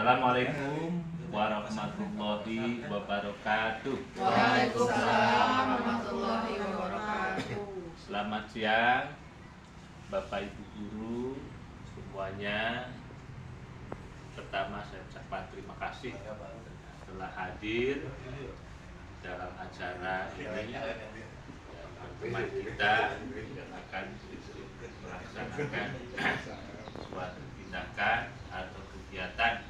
Assalamualaikum warahmatullahi wabarakatuh. Waalaikumsalam warahmatullahi wabarakatuh. Selamat siang Bapak Ibu guru semuanya. Pertama saya ucapkan terima kasih telah hadir dalam acara ini. Teman kita yang akan melaksanakan suatu tindakan atau kegiatan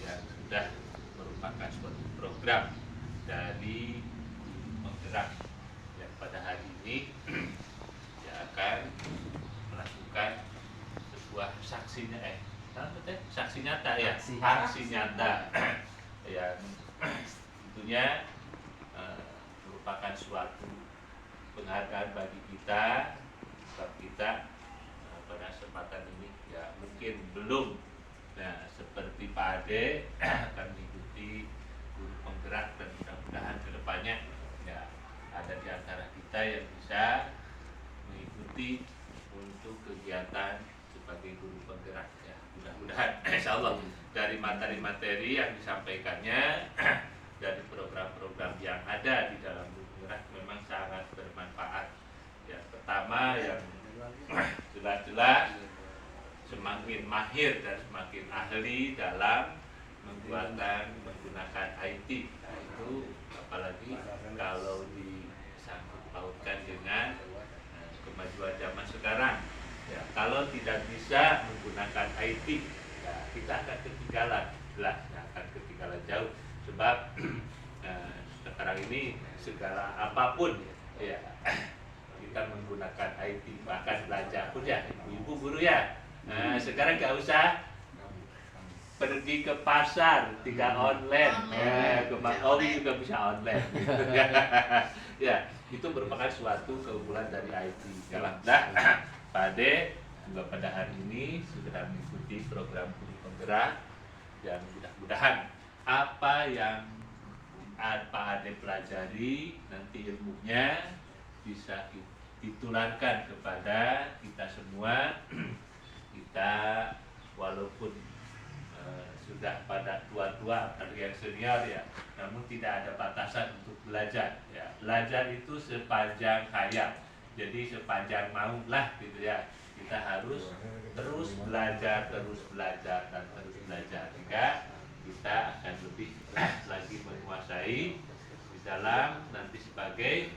yang sudah merupakan suatu program dari penggerak yang pada hari ini yang akan melakukan sebuah saksi nyata ya, aksi nyata yang tentunya merupakan suatu penghargaan bagi kita, sebab kita pada kesempatan ini ya mungkin belum seperti Pak Ade akan mengikuti guru penggerak, dan mudah-mudahan kedepannya ya ada di antara kita yang bisa mengikuti untuk kegiatan sebagai guru penggerak ya. Mudah-mudahan insya Allah dari materi-materi yang disampaikannya dari program-program yang ada di dalam guru penggerak memang sangat bermanfaat. Yang pertama yang jelas-jelas semakin mahir dan semakin ahli dalam menggunakan IT. Nah, itu apalagi kalau disangkut pautkan dengan kemajuan zaman sekarang. Ya, kalau tidak bisa menggunakan IT, ya, kita akan ketinggalan, jelas akan ketinggalan jauh. Sebab sekarang ini segala apapun ya kita menggunakan IT, bahkan belanja pun ya ibu-ibu guru ya. Sekarang nggak usah pergi ke pasar, tinggal online. Ke Makowi juga bisa online. Ya, itu merupakan suatu keunggulan dari IT. Alhamdulillah, Pak Ade juga pada hari ini sudah mengikuti program guru penggerak, dan mudah-mudahan apa yang Pak Ade pelajari nanti ilmunya bisa ditularkan kepada kita semua. Kita walaupun sudah pada tua-tua atau yang senior ya, namun tidak ada batasan untuk belajar ya. Belajar itu sepanjang hayat, jadi sepanjang mau lah gitu ya. Kita harus terus belajar dan terus belajar hingga kita akan lebih lagi menguasai di dalam nanti sebagai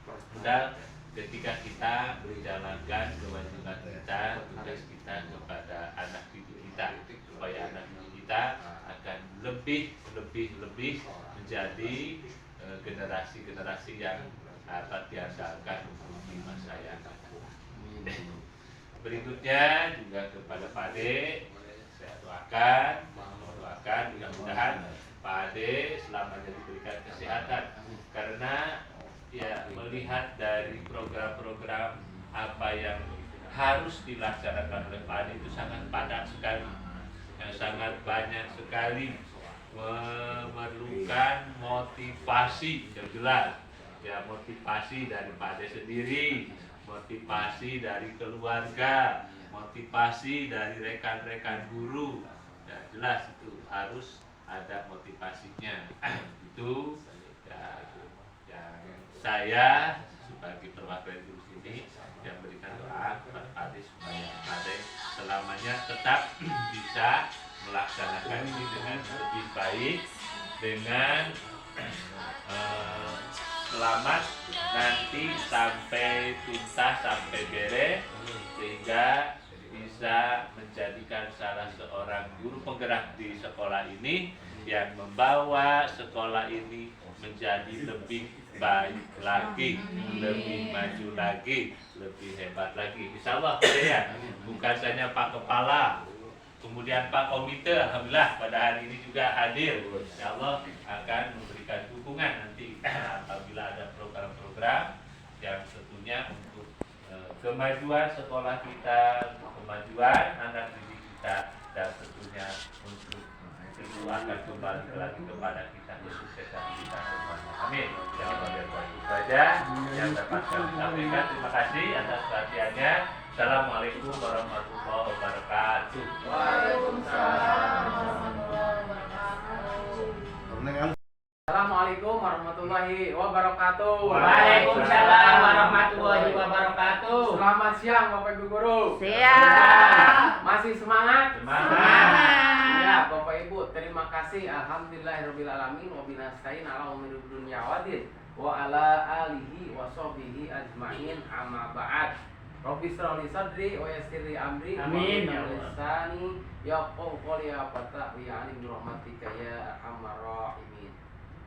modal ketika kita menjalankan kewajiban kita, tugas kita kepada anak didik kita, supaya anak didik kita akan lebih menjadi generasi-generasi yang dapat diandalkan di masa yang akan datang. Berikutnya juga kepada Pak Ade, saya doakan mudah-mudahan Pak Ade selamanya diberikan kesehatan, karena ya melihat dari program-program apa yang harus dilaksanakan oleh Pak Ade itu sangat padat sekali, sangat banyak sekali, memerlukan motivasi yang jelas ya, motivasi dari Pak Ade sendiri, motivasi dari keluarga, motivasi dari rekan-rekan guru ya, jelas itu harus ada motivasinya. Itu ya, saya sebagai perwakilan guru sini yang berikan doa kepada Pak Ade supaya Pak Ade selamanya tetap bisa melaksanakan ini dengan lebih baik, dengan selamat nanti sampai tuntas, sampai beres, sehingga bisa menjadikan salah seorang guru penggerak di sekolah ini yang membawa sekolah ini menjadi lebih baik lagi, lebih maju lagi, lebih hebat lagi. Insya Allah ya, bukan saja Pak Kepala, kemudian Pak Komite, alhamdulillah pada hari ini juga hadir. Insya Allah akan memberikan dukungan nanti apabila ada program-program yang tentunya untuk kemajuan sekolah kita, kemajuan anak didik kita, dan tentunya untuk itu akan kembali lagi kepada kita, kesuksesan kita semuanya. Amin. Ya Allah, itu saja yang dapat kami sampaikan. Terima kasih atas perhatiannya. Assalamualaikum warahmatullahi wabarakatuh. Waalaikumsalam. warahmatullahi wabarakatuh. Waalaikumsalam warahmatullahi wabarakatuh. Selamat siang Bapak Ibu Guru. Siap. Masih semangat? Semangat. Ya, Bapak Ibu, terima kasih. Alhamdulillahirabbil alamin wa binastain ala umuri dunya wadin wa ala alihi wa sahbihi ajmain amma ba'd. Rabbi shrah li sadri wa yassir li amri. Amin, ya ya Allah. lisani yafqahu qawli wa fatah ya alim bi rahmatika ya arhamar rahimin.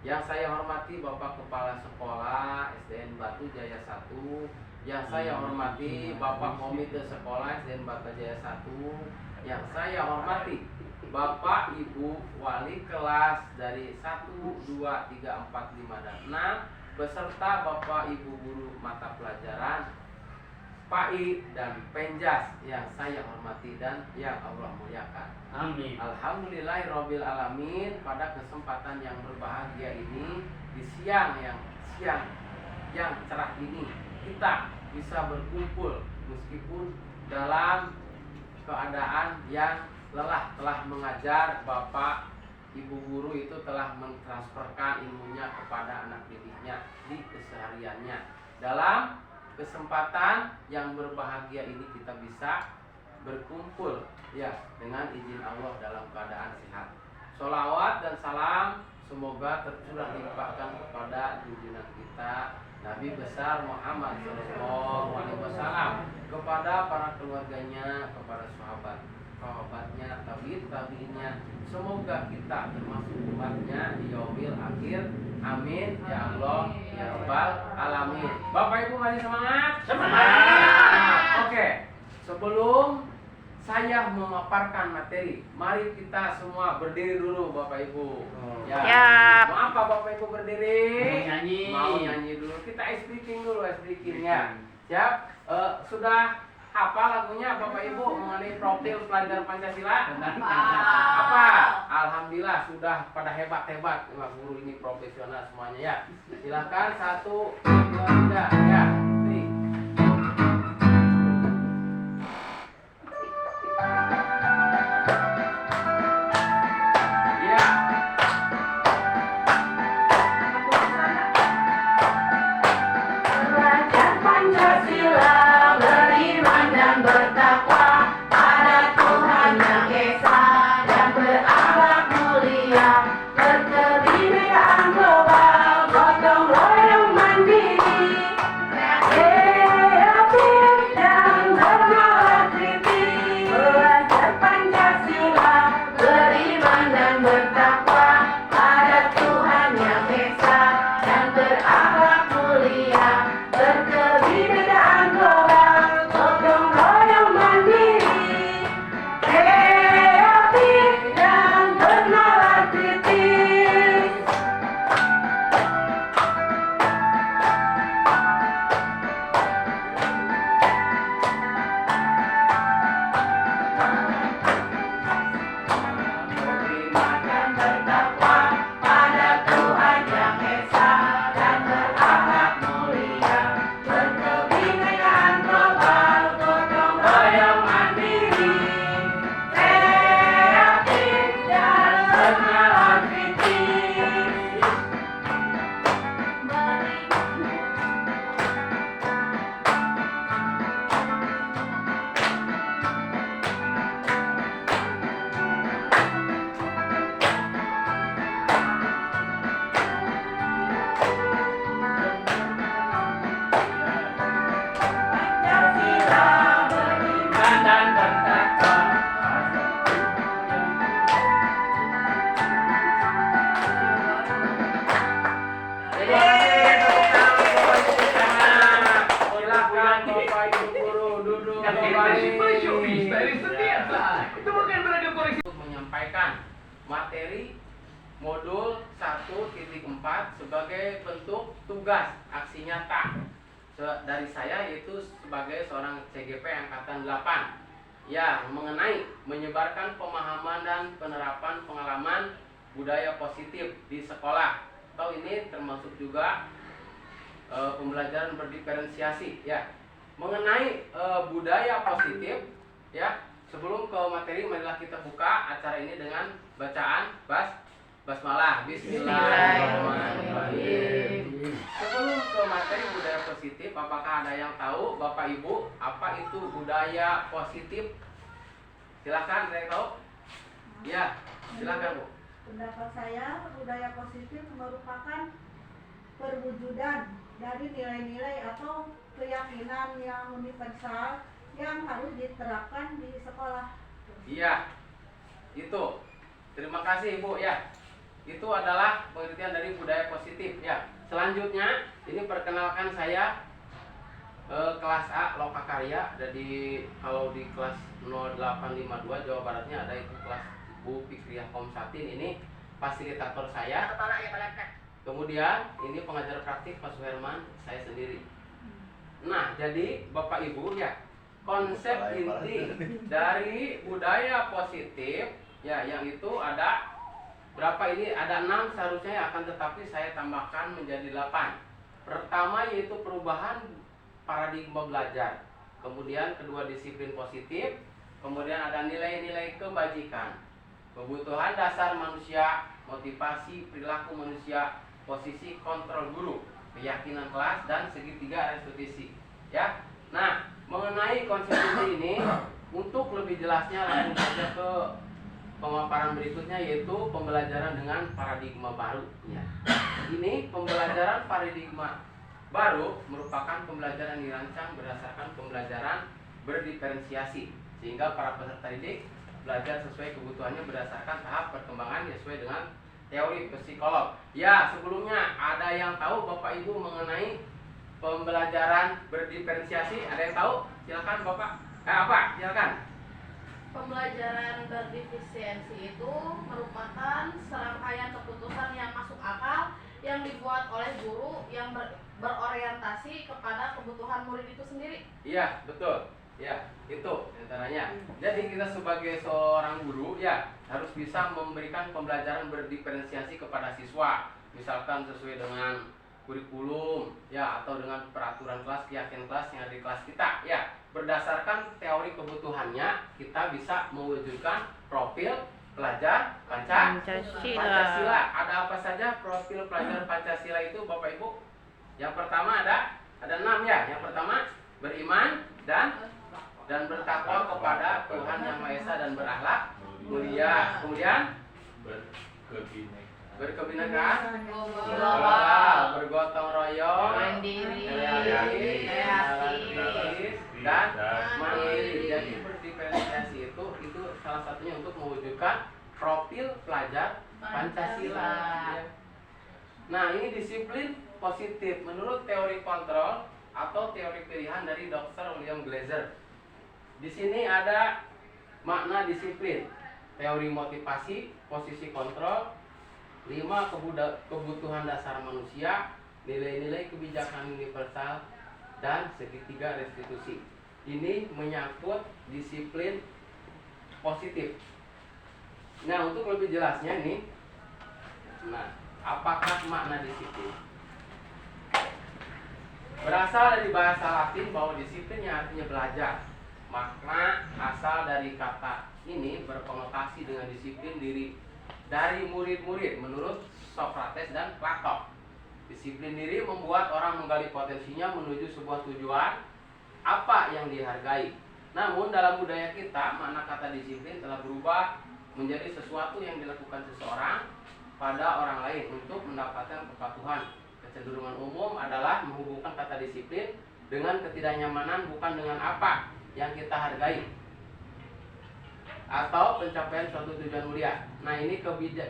Yang saya hormati Bapak Kepala Sekolah SDN Batu Jaya 1, yang saya hormati Bapak Komite Sekolah SDN Batu Jaya 1, yang saya hormati Bapak Ibu Wali kelas dari 1, 2, 3, 4, 5, dan 6, beserta Bapak Ibu Guru mata pelajaran PAI dan Penjas yang saya hormati dan yang Allah muliakan. Amin. Alhamdulillahirabbil alamin, pada kesempatan yang berbahagia ini di siang yang cerah ini kita bisa berkumpul meskipun dalam keadaan yang lelah. Telah mengajar, Bapak Ibu Guru itu telah mentransferkan ilmunya kepada anak didiknya di kesehariannya. Dalam kesempatan yang berbahagia ini kita bisa berkumpul ya dengan izin Allah dalam keadaan sehat. Sholawat dan salam semoga tercurah limpahkan kepada junjungan kita Nabi besar Muhammad SAW, kepada para keluarganya, kepada sahabatnya, tabiinnya. Semoga kita termasuk umatnya di yaumil akhir. Amin ya Allah ya Rabbal alamin. Bapak Ibu masih semangat? Semangat. Oke. Sebelum saya memaparkan materi, mari kita semua berdiri dulu Bapak Ibu. Ya. Siap. Mau apa Bapak Ibu berdiri? Mau nyanyi. Mau nyanyi dulu. Kita ice breaking dulu, ice breaking ya. Siap? Sudah hafal lagunya Bapak Ibu mengenai profil pelajar Pancasila? Apa? Alhamdulillah sudah pada hebat-hebat. Wah, guru ini profesional semuanya ya. Silakan 1, 2, 3 ya. Nih. Ya. Belajar Pancasila, beriman dan bertakwa pada Tuhan Yang Esa dan berakhlak mulia, berkebinekaan global, gotong royong mandiri, kreatif dan bernalar kritis. Belajar Pancasila, beriman dan bertakwa pada Tuhan Yang Esa dan berakhlak mulia, berkebinekaan global, gotong royong mandiri, kreatif dan bernalar kritis. Beriman dan bertakwa pada Tuhan Yang Esa dan berakhlak mulia, berkebinekaan global, gotong royong mandiri, kreatif dan bernalar kritis. Pancasila, beriman dan bertakwa. Terima kasih. Tepuk tangan Bapak Ibu. Silakan Bapak Ibu Guru duduk kembali. Untuk menyampaikan materi modul 1.4 sebagai bentuk tugas aksi nyata dari saya, yaitu sebagai seorang CGP angkatan 8 ya, mengenai menyebarkan pemahaman dan penerapan pengalaman budaya positif di sekolah, atau ini termasuk juga pembelajaran berdiferensiasi ya, mengenai budaya positif ya. Sebelum ke materi, marilah kita buka acara ini dengan bacaan Basmalah. Bismillahirrahmanirrahim. Sebelum ke materi budaya positif, apakah ada yang tahu Bapak Ibu apa itu budaya positif? Silakan, ada yang tahu? Ya, silakan Bu. Pendapat saya, budaya positif merupakan perwujudan dari nilai-nilai atau keyakinan yang universal yang harus diterapkan di sekolah. Iya, itu. Terima kasih Ibu ya. Itu adalah pengertian dari budaya positif ya. Selanjutnya, ini perkenalkan saya kelas A Lokakarya. Jadi kalau di kelas 0852 Jawa Baratnya ada itu kelas Bu Fikriyah Komsatin, ini fasilitator saya. Kemudian ini pengajar praktik Pak Suherman, saya sendiri. Nah, jadi Bapak Ibu ya, konsep inti dari budaya positif ya, yang itu ada berapa ini? Ada 6 seharusnya, akan tetapi saya tambahkan menjadi 8. Pertama yaitu perubahan paradigma belajar. Kemudian kedua disiplin positif. Kemudian ada nilai-nilai kebajikan, kebutuhan dasar manusia, motivasi perilaku manusia, posisi kontrol guru, keyakinan kelas, dan segitiga restitusi. Ya. Nah, mengenai konsep ini, untuk lebih jelasnya langsung saja ke pemaparan berikutnya, yaitu pembelajaran dengan paradigma baru. Ya. Ini pembelajaran paradigma baru merupakan pembelajaran dirancang berdasarkan pembelajaran berdiferensiasi, sehingga para peserta didik belajar sesuai kebutuhannya berdasarkan tahap perkembangan sesuai dengan teori psikolog. Ya, sebelumnya ada yang tahu Bapak Ibu mengenai pembelajaran berdiferensiasi? Ada yang tahu? Silakan Bapak. Apa? Silakan. Pembelajaran berdifferensiasi itu merupakan serangkaian keputusan yang masuk akal yang dibuat oleh guru yang berorientasi kepada kebutuhan murid itu sendiri. Iya, betul. Ya, itu antaranya. Jadi kita sebagai seorang guru ya harus bisa memberikan pembelajaran berdiferensiasi kepada siswa. Misalkan sesuai dengan kurikulum ya, atau dengan peraturan kelas, keyakinan kelas yang ada di kelas kita ya. Berdasarkan teori kebutuhannya, kita bisa mewujudkan profil pelajar Pancasila. Ada apa saja profil pelajar Pancasila itu Bapak Ibu? Yang pertama ada 6 ya. Yang pertama beriman dan bertakwa kepada Tuhan Yang Maha Esa dan berakhlak mulia. Kemudian berkebinekaan, global, bergotong royong, mandiri, kreatif, dan mandiri. Jadi berdiferensiasi itu salah satunya untuk mewujudkan profil pelajar Pancasila. Ya. Nah, ini disiplin positif menurut teori kontrol atau teori pilihan dari Dr. William Glaser. Di sini ada makna disiplin, teori motivasi, posisi kontrol, 5 kebutuhan dasar manusia, nilai-nilai kebijakan universal, dan segitiga restitusi. Ini menyangkut disiplin positif. Nah, untuk lebih jelasnya nih, apakah makna disiplin? Berasal dari bahasa Latin bahwa disiplin yang artinya belajar. Makna asal dari kata ini berkonotasi dengan disiplin diri dari murid-murid menurut Socrates dan Plato. Disiplin diri membuat orang menggali potensinya menuju sebuah tujuan apa yang dihargai. Namun dalam budaya kita, makna kata disiplin telah berubah menjadi sesuatu yang dilakukan seseorang pada orang lain untuk mendapatkan kepatuhan. Kecenderungan umum adalah menghubungkan kata disiplin dengan ketidaknyamanan, bukan dengan apa yang kita hargai atau pencapaian suatu tujuan mulia. Nah, ini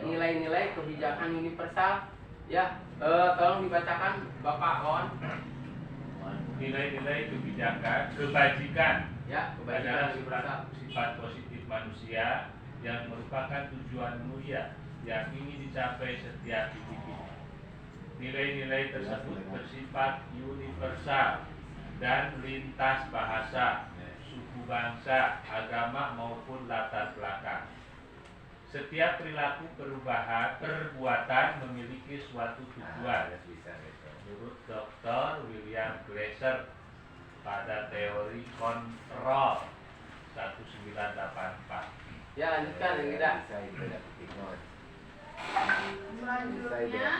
nilai-nilai kebijakan universal ya. Tolong dibacakan Bapak Wawan. Nilai-nilai kebajikan Ya, adalah kebajikan universal. sifat positif manusia yang merupakan tujuan mulia yang ingin dicapai setiap individu. Nilai-nilai tersebut bersifat universal dan lintas bahasa, suku bangsa, agama maupun latar belakang. Setiap perilaku perbuatan memiliki suatu tujuan. Menurut Dr. William Glaser pada teori kontrol 1984. Ya, lanjutkan yang tidak. Selanjutnya,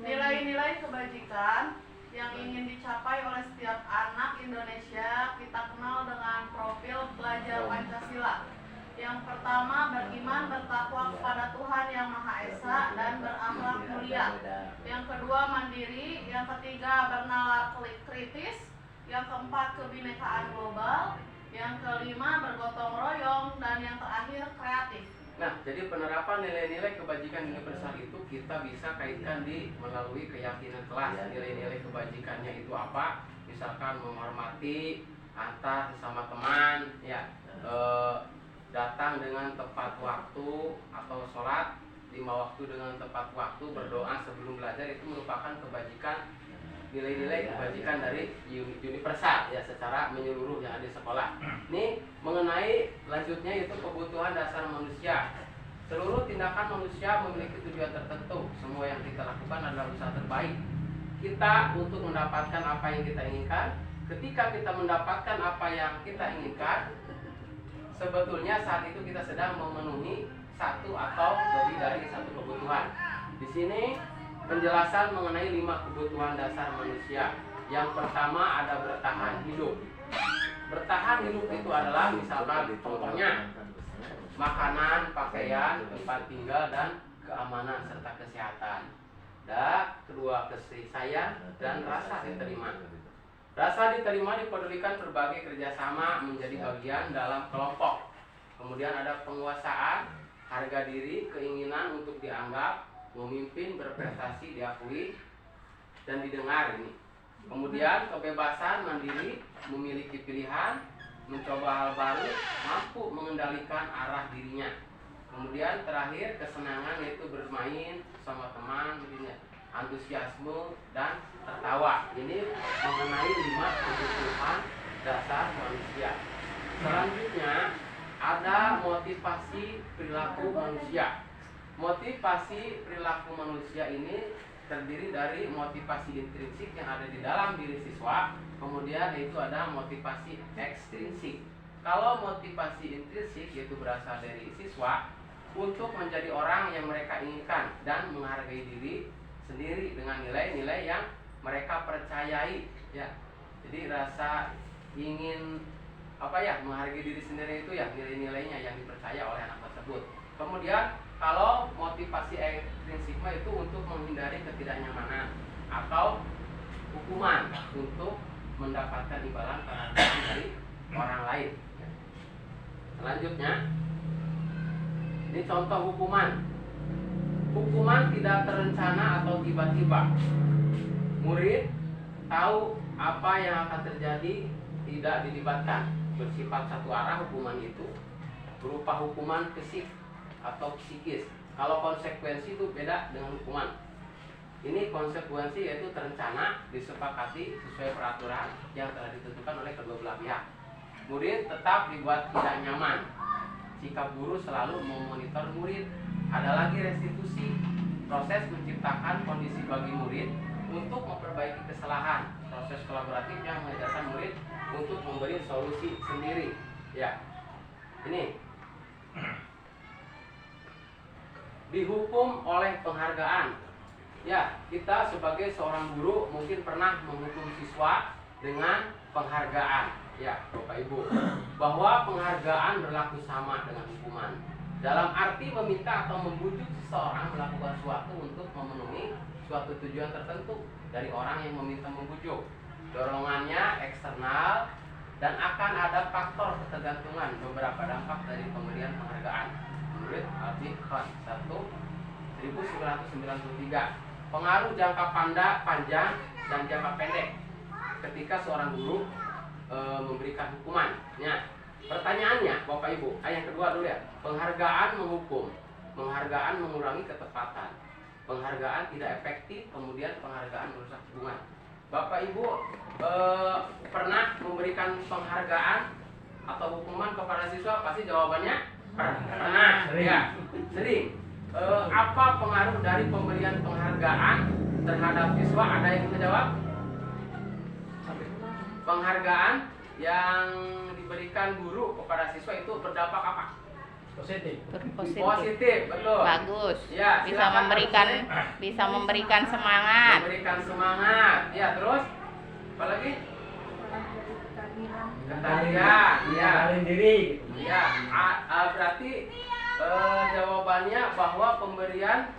nilai-nilai kebajikan yang ingin dicapai oleh setiap anak Indonesia kita kenal dengan profil pelajar Pancasila. Yang pertama, beriman bertakwa kepada Tuhan Yang Maha Esa dan berakhlak mulia. Yang kedua, mandiri. Yang ketiga, bernalar kritis. Yang keempat, kebinekaan global. Yang kelima, bergotong royong. Dan yang terakhir, kreatif. Nah, jadi penerapan nilai-nilai kebajikan universal itu kita bisa kaitkan melalui keyakinan kelas. Nilai-nilai kebajikannya itu apa? Misalkan menghormati antar sesama teman, ya, datang dengan tepat waktu atau sholat 5 waktu dengan tepat waktu, berdoa sebelum belajar, itu merupakan kebajikan, nilai-nilai kebajikan dari universal ya, secara menyeluruh yang ada di sekolah. Ini mengenai lanjutnya itu kebutuhan dasar manusia. Seluruh tindakan manusia memiliki tujuan tertentu. Semua yang kita lakukan adalah usaha terbaik kita untuk mendapatkan apa yang kita inginkan. Ketika kita mendapatkan apa yang kita inginkan, sebetulnya saat itu kita sedang memenuhi satu atau lebih dari satu kebutuhan. Di sini penjelasan mengenai 5 kebutuhan dasar manusia. Yang pertama ada bertahan hidup. Bertahan hidup itu adalah misalkan contohnya makanan, pakaian, tempat tinggal, dan keamanan serta kesehatan. Dan kedua, kasih sayang dan rasa diterima. Rasa diterima dipedulikan berbagai kerjasama menjadi bagian dalam kelompok. Kemudian ada penguasaan, harga diri, keinginan untuk dianggap, memimpin, berprestasi, diakui, dan didengar ini. Kemudian kebebasan, mandiri, memiliki pilihan, mencoba hal baru, mampu mengendalikan arah dirinya. Kemudian terakhir kesenangan, yaitu bermain sama teman, antusiasme dan tertawa. Ini mengenai 5 kebutuhan dasar manusia. Selanjutnya ada motivasi perilaku manusia. Motivasi perilaku manusia ini terdiri dari motivasi intrinsik yang ada di dalam diri siswa, kemudian itu ada motivasi ekstrinsik. Kalau motivasi intrinsik yaitu berasal dari siswa untuk menjadi orang yang mereka inginkan dan menghargai diri sendiri dengan nilai-nilai yang mereka percayai, ya. Jadi rasa ingin menghargai diri sendiri itu ya nilai-nilainya yang dipercaya oleh anak tersebut. Kemudian kalau motivasi ekstrinsik itu untuk menghindari ketidaknyamanan atau hukuman untuk mendapatkan imbalan perhatian dari orang lain. Selanjutnya, ini contoh hukuman. Hukuman tidak terencana atau tiba-tiba. Murid tahu apa yang akan terjadi, tidak dilibatkan. Bersifat satu arah hukuman itu, berupa hukuman fisik atau psikis. Kalau konsekuensi itu beda dengan hukuman. Ini konsekuensi yaitu terencana, disepakati sesuai peraturan yang telah ditentukan oleh kedua belah pihak. Murid tetap dibuat tidak nyaman. Sikap guru selalu memonitor murid. Ada lagi restitusi, proses menciptakan kondisi bagi murid untuk memperbaiki kesalahan. Proses kolaboratif yang mengajarkan murid untuk memberi solusi sendiri. Ya, ini dihukum oleh penghargaan. Ya, kita sebagai seorang guru mungkin pernah menghukum siswa dengan penghargaan. Ya, Bapak Ibu, bahwa penghargaan berlaku sama dengan hukuman. Dalam arti meminta atau membujuk seseorang melakukan sesuatu untuk memenuhi suatu tujuan tertentu dari orang yang meminta membujuk. Dorongannya eksternal dan akan ada faktor ketergantungan. Beberapa dampak dari pemberian penghargaan. Menurut Albi Khan 1993. Pengaruh jangka panjang dan jangka pendek ketika seorang guru memberikan hukuman. Ya. Pertanyaannya, Bapak Ibu, yang kedua dulu ya. Penghargaan menghukum, penghargaan mengurangi ketepatan, penghargaan tidak efektif, kemudian penghargaan merusak hubungan. Bapak Ibu pernah memberikan penghargaan atau hukuman kepada siswa? Pasti jawabannya pernah. Ya, sering. Apa pengaruh dari pemberian penghargaan terhadap siswa? Ada yang bisa jawab? Penghargaan yang diberikan guru kepada siswa itu berdampak apa? Positif, betul. Bagus. Ya, Bisa silakan, memberikan semangat. memberikan semangat. Ya, terus apa lagi? Ketagihan. Ya. diri. Ya, berarti jawabannya bahwa pemberian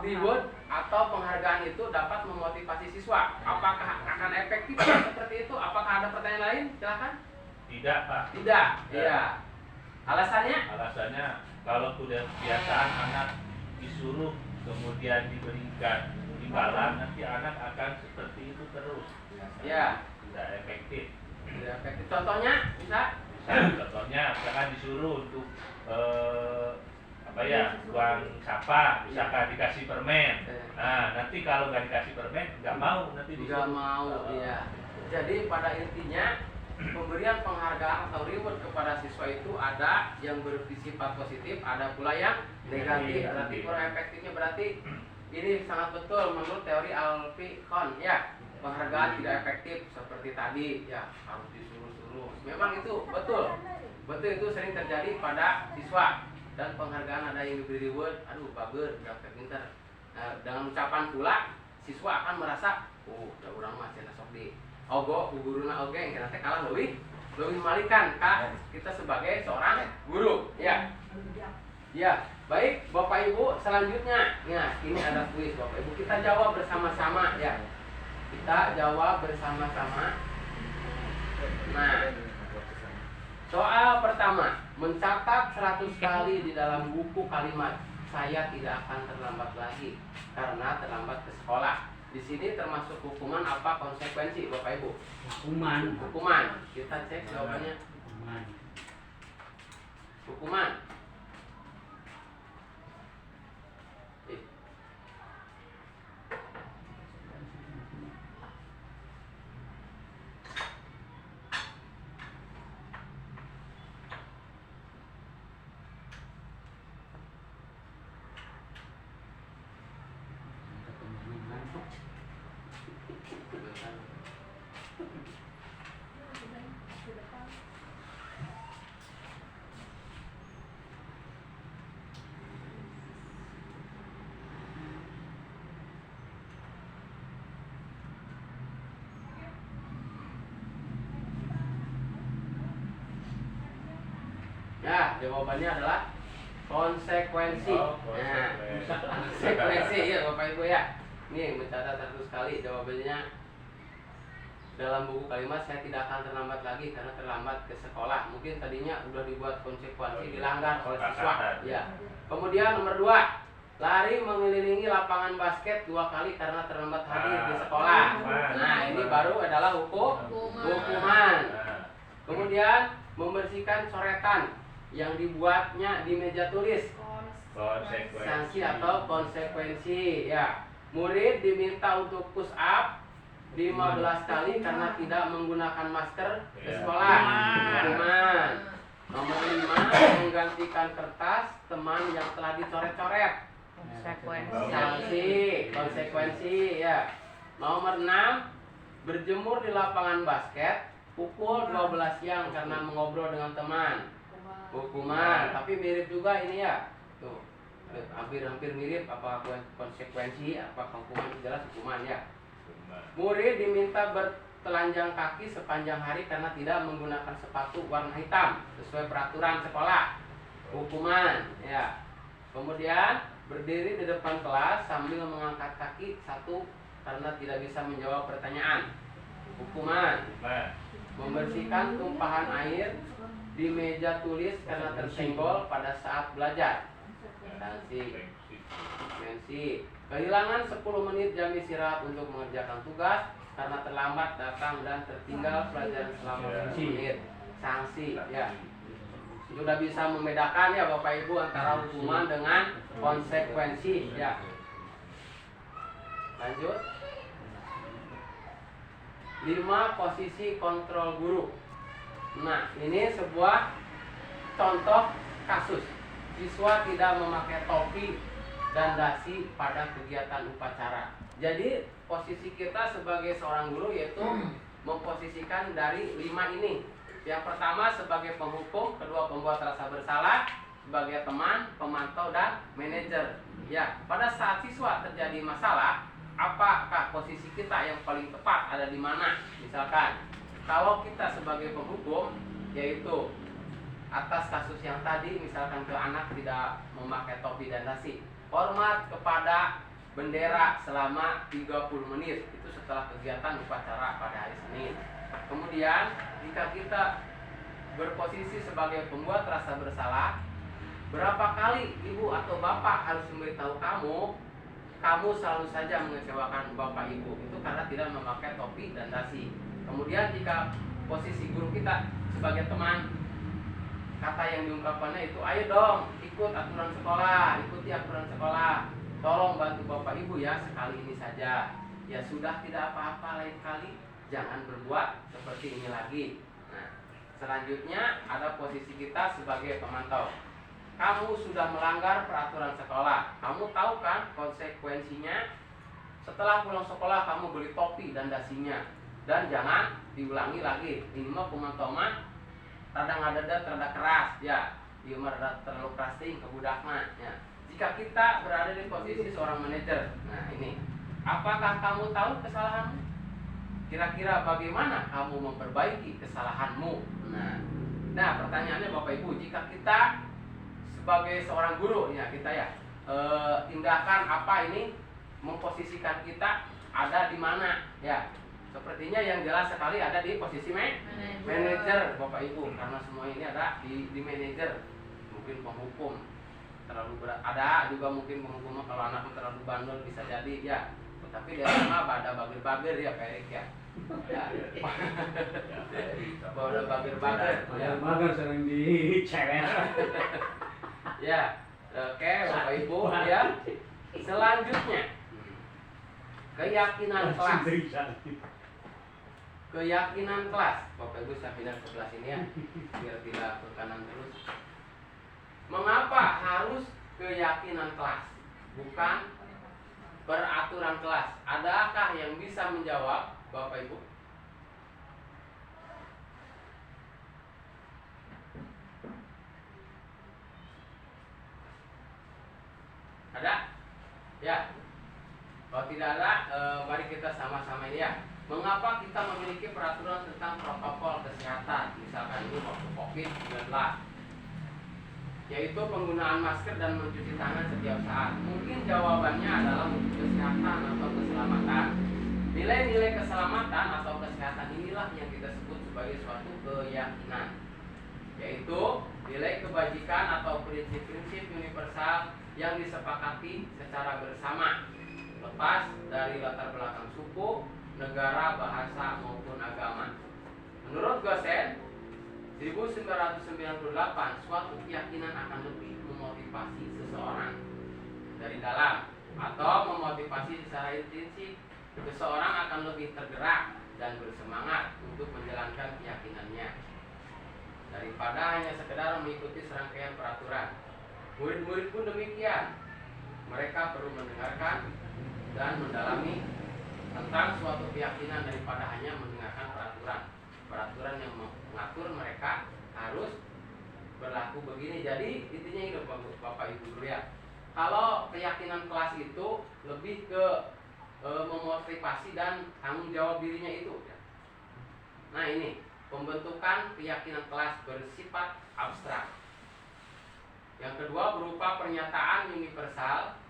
reward atau penghargaan itu dapat memotivasi siswa. Apakah akan efektif seperti itu? Apakah ada pertanyaan lain? Silakan. Tidak, Pak. Tidak. Iya. Alasannya? Alasannya kalau sudah kebiasaan anak disuruh kemudian diberikan imbalan, nanti anak akan seperti itu terus. Ya. Tidak efektif. Tidak efektif. Contohnya bisa? Contohnya jangan disuruh untuk buang sampah, misalkan dikasih permen. Nah, nanti kalau nggak dikasih permen nggak mau, nanti Nggak disuruh. mau. Iya. Jadi pada intinya pemberian penghargaan atau reward kepada siswa itu ada yang bersifat positif, ada pula yang negatif. Berarti kurang efektifnya berarti ini sangat betul menurut teori Alfie Kohn ya. Penghargaan tidak efektif seperti tadi ya, harus disuruh-suruh. Memang itu betul. Betul, itu sering terjadi pada siswa. Dan penghargaan ada yang diberi reward, aduh bagus, udah pinter. Nah, dengan ucapan pula siswa akan merasa, udah orang mah cenah sok di ogo guruna oge yang nanti kalah lebih malikan kak kita sebagai seorang guru ya. Ya, baik Bapak Ibu, selanjutnya ya ini ada kuis Bapak Ibu, kita jawab bersama-sama ya. Kita jawab bersama-sama. Nah, soal pertama, mencatat 100 kali di dalam buku kalimat saya tidak akan terlambat lagi karena terlambat ke sekolah. Di sini termasuk hukuman apa konsekuensi Bapak Ibu? Hukuman. Kita cek jawabannya. Hukuman. Ya, jawabannya adalah konsekuensi. Oh, Nah, konsekuensi. konsekuensi ya Bapak Ibu ya. Ini mencatat 100 kali jawabannya dalam buku kalimat saya tidak akan terlambat lagi karena terlambat ke sekolah. Mungkin tadinya udah dibuat konsekuensi dilanggar oleh siswa. Ya. Kemudian nomor 2, lari mengelilingi lapangan basket 2 kali karena terlambat hadir di sekolah. Nah, ini baru adalah hukuman. Kemudian membersihkan coretan yang dibuatnya di meja tulis. Sanksi atau konsekuensi ya. Murid diminta untuk push up 15 kali karena tidak menggunakan masker ke sekolah. Hukuman. Nomor 5, menggantikan kertas teman yang telah dicoret-coret. Konsekuensi ya. Nomor 6, berjemur di lapangan basket pukul 12 siang karena mengobrol dengan teman. Hukuman. Tapi mirip juga ini ya. Tuh, hampir mirip, apa konsekuensi, apa hukuman, jelas hukuman ya. Murid diminta bertelanjang kaki sepanjang hari karena tidak menggunakan sepatu warna hitam sesuai peraturan sekolah. Hukuman ya. Kemudian berdiri di depan kelas sambil mengangkat kaki satu karena tidak bisa menjawab pertanyaan. Hukuman. Membersihkan tumpahan air di meja tulis karena tersenggol pada saat belajar. Sanksi. Kehilangan 10 menit jam istirahat untuk mengerjakan tugas karena terlambat datang dan tertinggal pelajaran selama 10 menit. Sanksi ya. Sudah bisa membedakan ya Bapak Ibu antara hukuman dengan konsekuensi ya. Lanjut. 5, posisi kontrol guru. Nah, ini sebuah contoh kasus. Siswa tidak memakai topi dan dasi pada kegiatan upacara. Jadi, posisi kita sebagai seorang guru yaitu memposisikan dari 5 ini. Yang pertama sebagai penghukum, kedua pembuat rasa bersalah, sebagai teman, pemantau, dan manajer. Ya, pada saat siswa terjadi masalah, apakah posisi kita yang paling tepat ada di mana? Misalkan, kalau kita sebagai penghukum, yaitu atas kasus yang tadi, misalkan ke anak tidak memakai topi dan dasi, hormat kepada bendera selama 30 menit, itu setelah kegiatan upacara pada hari Senin. Kemudian, jika kita berposisi sebagai pembuat rasa bersalah, berapa kali ibu atau bapak harus memberitahu kamu selalu saja mengecewakan bapak ibu, itu karena tidak memakai topi dan dasi. Kemudian jika posisi guru kita sebagai teman, kata yang diungkapkannya itu, ayo dong ikut aturan sekolah, ikuti aturan sekolah, tolong bantu bapak ibu ya sekali ini saja. Ya sudah, tidak apa-apa, lain kali jangan berbuat seperti ini lagi. Nah, selanjutnya ada posisi kita sebagai pemantau. Kamu sudah melanggar peraturan sekolah, kamu tahu kan konsekuensinya? Setelah pulang sekolah kamu beli topi dan dasinya, dan jangan diulangi lagi. Ini mah pemantau mah rada ngadada, rada keras ya, dia mah rada terlalu keras ting ke budak mah ya. Jika kita berada di posisi seorang manajer, nah ini, apakah kamu tahu kesalahanmu? Kira-kira bagaimana kamu memperbaiki kesalahanmu? Nah, pertanyaannya Bapak Ibu, jika kita sebagai seorang guru ya, kita ya tindakan apa ini memposisikan kita ada di mana ya? Sepertinya yang jelas sekali ada di posisi manajer Bapak Ibu, karena semua ini ada di manajer. Mungkin penghukum terlalu berat, ada juga mungkin penghukum kalau anaknya terlalu bandel bisa jadi ya. Tapi dia mah ada bager-bager ya Pak Erik ya. Ada bager-bager. Bager sering dicewek. Ya, oke Bapak Ibu ya. Selanjutnya keyakinan kelas. Keyakinan kelas, Bapak Ibu saya pindah ke kelas ini ya, biar tidak ke kanan terus. Mengapa harus keyakinan kelas, bukan peraturan kelas? Adakah yang bisa menjawab, Bapak Ibu? Ada? Ya. Kalau tidak ada, mari kita sama-sama ini ya. Mengapa kita memiliki peraturan tentang protokol kesehatan? Misalkan ini waktu COVID-19, yaitu penggunaan masker dan mencuci tangan setiap saat. Mungkin jawabannya adalah untuk kesehatan atau keselamatan. Nilai-nilai keselamatan atau kesehatan inilah yang kita sebut sebagai suatu keyakinan, yaitu nilai kebajikan atau prinsip-prinsip universal yang disepakati secara bersama, lepas dari latar belakang suku, negara, bahasa, maupun agama. Menurut Gosen, 1998, suatu keyakinan akan lebih memotivasi seseorang dari dalam, atau memotivasi secara intrinsik. Seseorang akan lebih tergerak dan bersemangat untuk menjalankan keyakinannya daripada hanya sekedar mengikuti serangkaian peraturan. Murid-murid pun demikian. Mereka perlu mendengarkan dan mendalami tentang suatu keyakinan daripada hanya mendengarkan peraturan yang mengatur mereka harus berlaku begini. Jadi intinya itu Bapak Ibu dulu ya. Kalau keyakinan kelas itu lebih ke memotivasi dan tanggung jawab dirinya itu ya. Nah ini pembentukan keyakinan kelas bersifat abstrak. Yang kedua berupa pernyataan universal,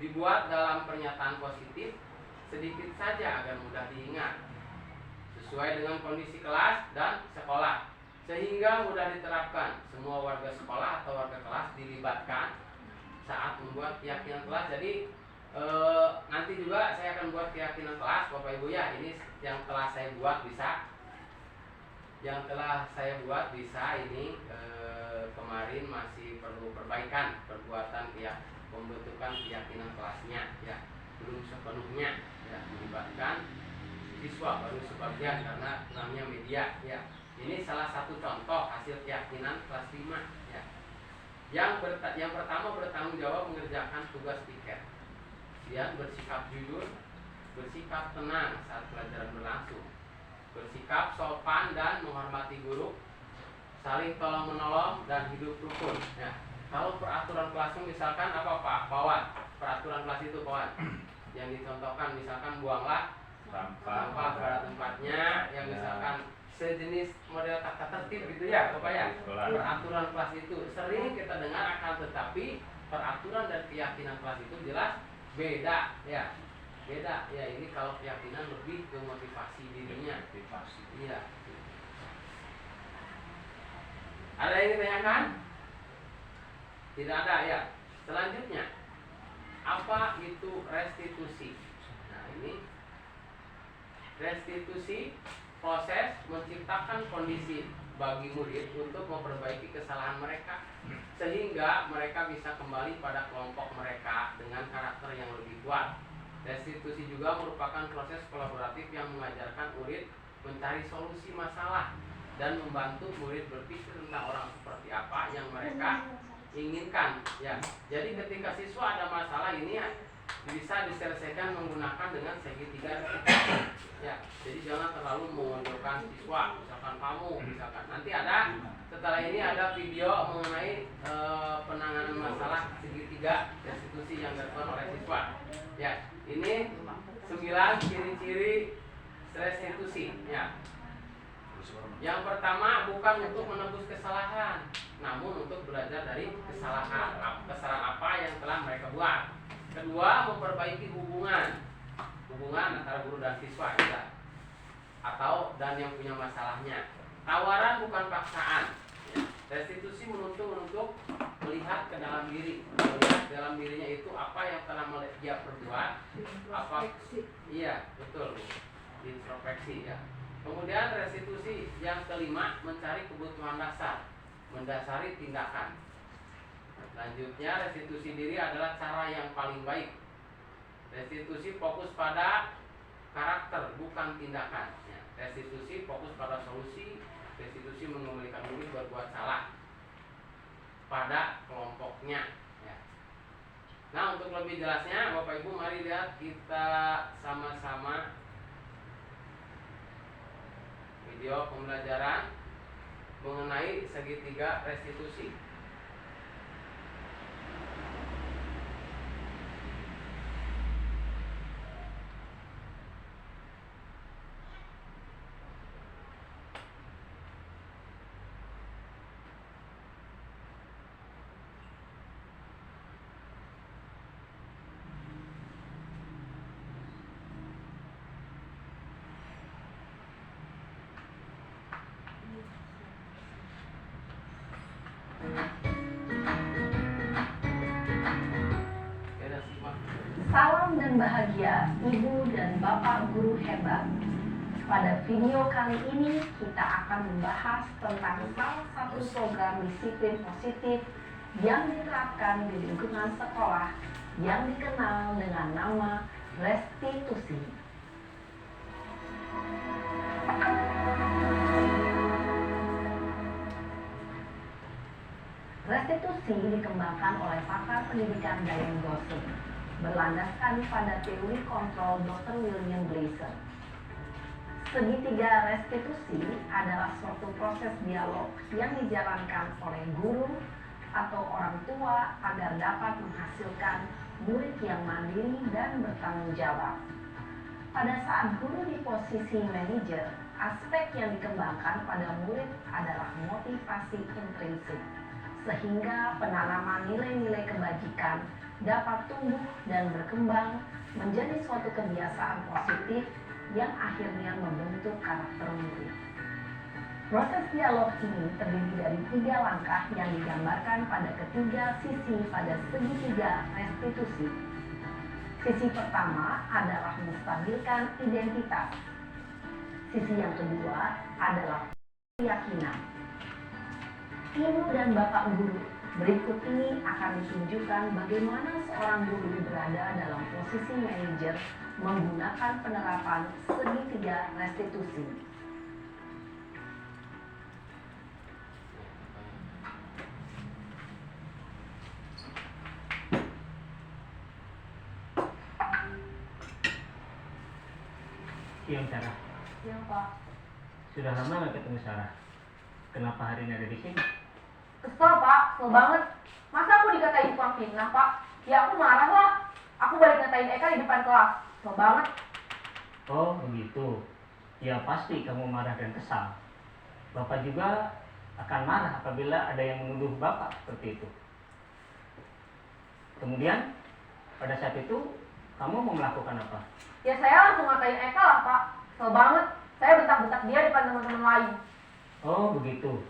dibuat dalam pernyataan positif, sedikit saja agar mudah diingat, sesuai dengan kondisi kelas dan sekolah, sehingga mudah diterapkan. Semua warga sekolah atau warga kelas dilibatkan saat membuat keyakinan kelas. Jadi nanti juga saya akan buat keyakinan kelas Bapak Ibu ya. Ini yang telah saya buat bisa, ini kemarin masih perlu perbaikan perbuatan pembentukan keyakinan kelasnya ya, belum sepenuhnya ya, melibatkan siswa, baru sebagian karena kurangnya media ya. Ini salah satu contoh hasil keyakinan kelas 5 ya. Yang pertama, bertanggung jawab mengerjakan tugas piket. Kemudian bersikap jujur, bersikap tenang saat pelajaran berlangsung, bersikap sopan dan menghormati guru, saling tolong menolong dan hidup rukun. Ya. Kalau peraturan kelasnya misalkan apa Pak Pawan? Peraturan kelas itu Pawan yang dicontohkan misalkan buanglah sampah pada tempatnya, yang misalkan sejenis model tata tertib gitu ya Bapak ya. Peraturan kelas itu sering kita dengar, akan tetapi peraturan dan keyakinan kelas itu jelas beda ya. Beda ya, ini kalau keyakinan lebih ke motivasi dirinya. Iya. Ada yang ditanyakan? Tidak ada ya. Selanjutnya, apa itu restitusi? Nah ini restitusi, proses menciptakan kondisi bagi murid untuk memperbaiki kesalahan mereka sehingga mereka bisa kembali pada kelompok mereka dengan karakter yang lebih kuat. Restitusi juga merupakan proses kolaboratif yang mengajarkan murid mencari solusi masalah dan membantu murid berpikir tentang orang seperti apa yang mereka inginkan ya. Jadi ketika siswa ada masalah ini ya, bisa diselesaikan menggunakan dengan segitiga ya. Jadi jangan terlalu mengonjolkan siswa, misalkan kamu misalkan. Nanti ada setelah ini ada video mengenai penanganan masalah segitiga restitusi yang dilakukan oleh siswa ya. Ini 9 ciri-ciri restitusi ya. Yang pertama, bukan untuk menebus kesalahan, namun untuk belajar dari kesalahan apa yang telah mereka buat. Kedua, memperbaiki hubungan antara guru dan siswa ya. Atau dan yang punya masalahnya. Tawaran bukan paksaan ya. Restitusi menuntut untuk melihat ke dalam diri, melihat dalam dirinya itu apa yang telah dia perbuat, apa iya betul, introspeksi ya. Kemudian restitusi yang kelima, mencari kebutuhan dasar, mendasari tindakan. Selanjutnya, restitusi diri adalah cara yang paling baik. Restitusi fokus pada karakter, bukan tindakan ya. Restitusi fokus pada solusi. Restitusi mengembalikan murid berbuat salah pada kelompoknya ya. Nah, untuk lebih jelasnya Bapak Ibu mari lihat kita sama-sama video pembelajaran mengenai segitiga restitusi. Salam dan bahagia Ibu dan Bapak guru hebat. Pada video kali ini kita akan membahas tentang salah satu program disiplin positif yang diterapkan di lingkungan sekolah yang dikenal dengan nama restitusi. Restitusi dikembangkan oleh pakar pendidikan Diane Gosling berlandaskan pada teori kontrol Dr. William Gleason. Segitiga restitusi adalah suatu proses dialog yang dijalankan oleh guru atau orang tua agar dapat menghasilkan murid yang mandiri dan bertanggung jawab. Pada saat guru di posisi manajer, aspek yang dikembangkan pada murid adalah motivasi intrinsik, sehingga penanaman nilai-nilai kebajikan dapat tumbuh dan berkembang menjadi suatu kebiasaan positif yang akhirnya membentuk karakter murid. Proses dialog ini terdiri dari 3 langkah yang digambarkan pada ketiga sisi pada segitiga restitusi. Sisi pertama adalah menstabilkan identitas. Sisi yang kedua adalah keyakinan. Ibu dan Bapak guru, berikut ini akan ditunjukkan bagaimana seorang guru berada dalam posisi manajer menggunakan penerapan segitiga restitusi. Siang Sarah. Yang Pak, Sudah lama nggak ketemu Sarah? kenapa hari ini ada di sini? Kesel Pak, kesel banget. Masa aku dikatain tukang fitnah Pak? Ya aku marah lah. Aku balik ngatain Eka di depan kelas. Kesel banget. Oh begitu. Ya pasti kamu marah dan kesal. Bapak juga akan marah apabila ada yang menuduh Bapak seperti itu. Kemudian pada saat itu kamu mau melakukan apa? Ya saya langsung ngatain Eka lah Pak. Kesel banget. Saya bentak-bentak dia depan teman-teman lain. Oh begitu.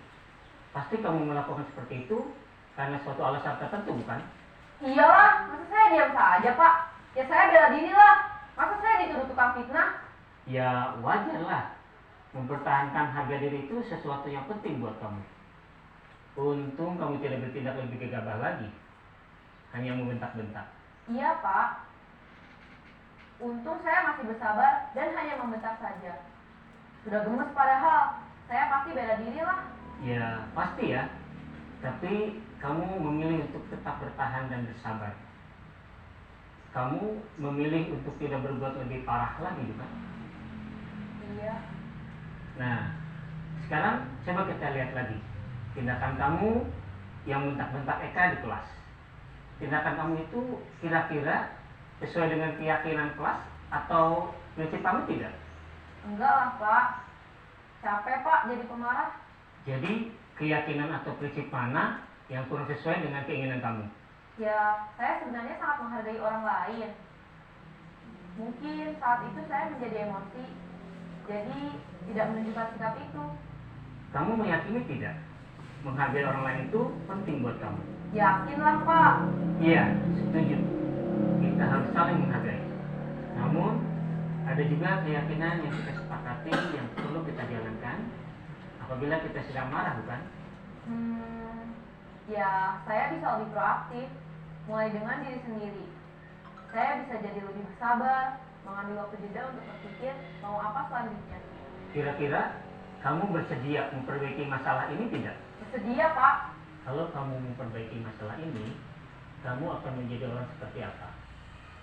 Pasti kamu melakukan seperti itu karena suatu alasan tertentu, bukan? Iyalah, masa saya diam saja Pak? Ya saya bela diri lah. Masa saya dituduh tukang fitnah? Ya wajar lah. Mempertahankan harga diri itu sesuatu yang penting buat kamu. Untung kamu tidak bertindak lebih gegabah lagi. Hanya membentak-bentak. Iya Pak. Untung saya masih bersabar dan hanya membentak saja. Sudah gemes padahal. Saya pasti bela diri lah. Ya pasti ya. Tapi kamu memilih untuk tetap bertahan dan bersabar. Kamu memilih untuk tidak berbuat lebih parah lagi, bukan? Iya. Nah, sekarang coba kita lihat lagi tindakan kamu yang bentak-bentak Eka di kelas. Tindakan kamu itu kira-kira sesuai dengan keyakinan kelas atau prinsip kamu tidak? Enggak lah Pak. Capek Pak jadi pemarah. Jadi keyakinan atau prinsip mana yang kurang sesuai dengan keinginan kamu? Ya, saya sebenarnya sangat menghargai orang lain. Mungkin saat itu saya menjadi emosi, jadi tidak menunjukkan sikap itu. Kamu meyakini tidak? Menghargai orang lain itu penting buat kamu. Yakinlah Pak. Iya, setuju. Kita harus saling menghargai. Namun, ada juga keyakinan yang kita sepakati yang perlu kita jalankan apabila kita sedang marah, bukan? Ya, saya bisa lebih proaktif, mulai dengan diri sendiri. Saya bisa jadi lebih bersabar, mengambil waktu jeda untuk berpikir mau apa selanjutnya. Kira-kira kamu bersedia memperbaiki masalah ini tidak? Bersedia Pak. Kalau kamu memperbaiki masalah ini, kamu akan menjadi orang seperti apa?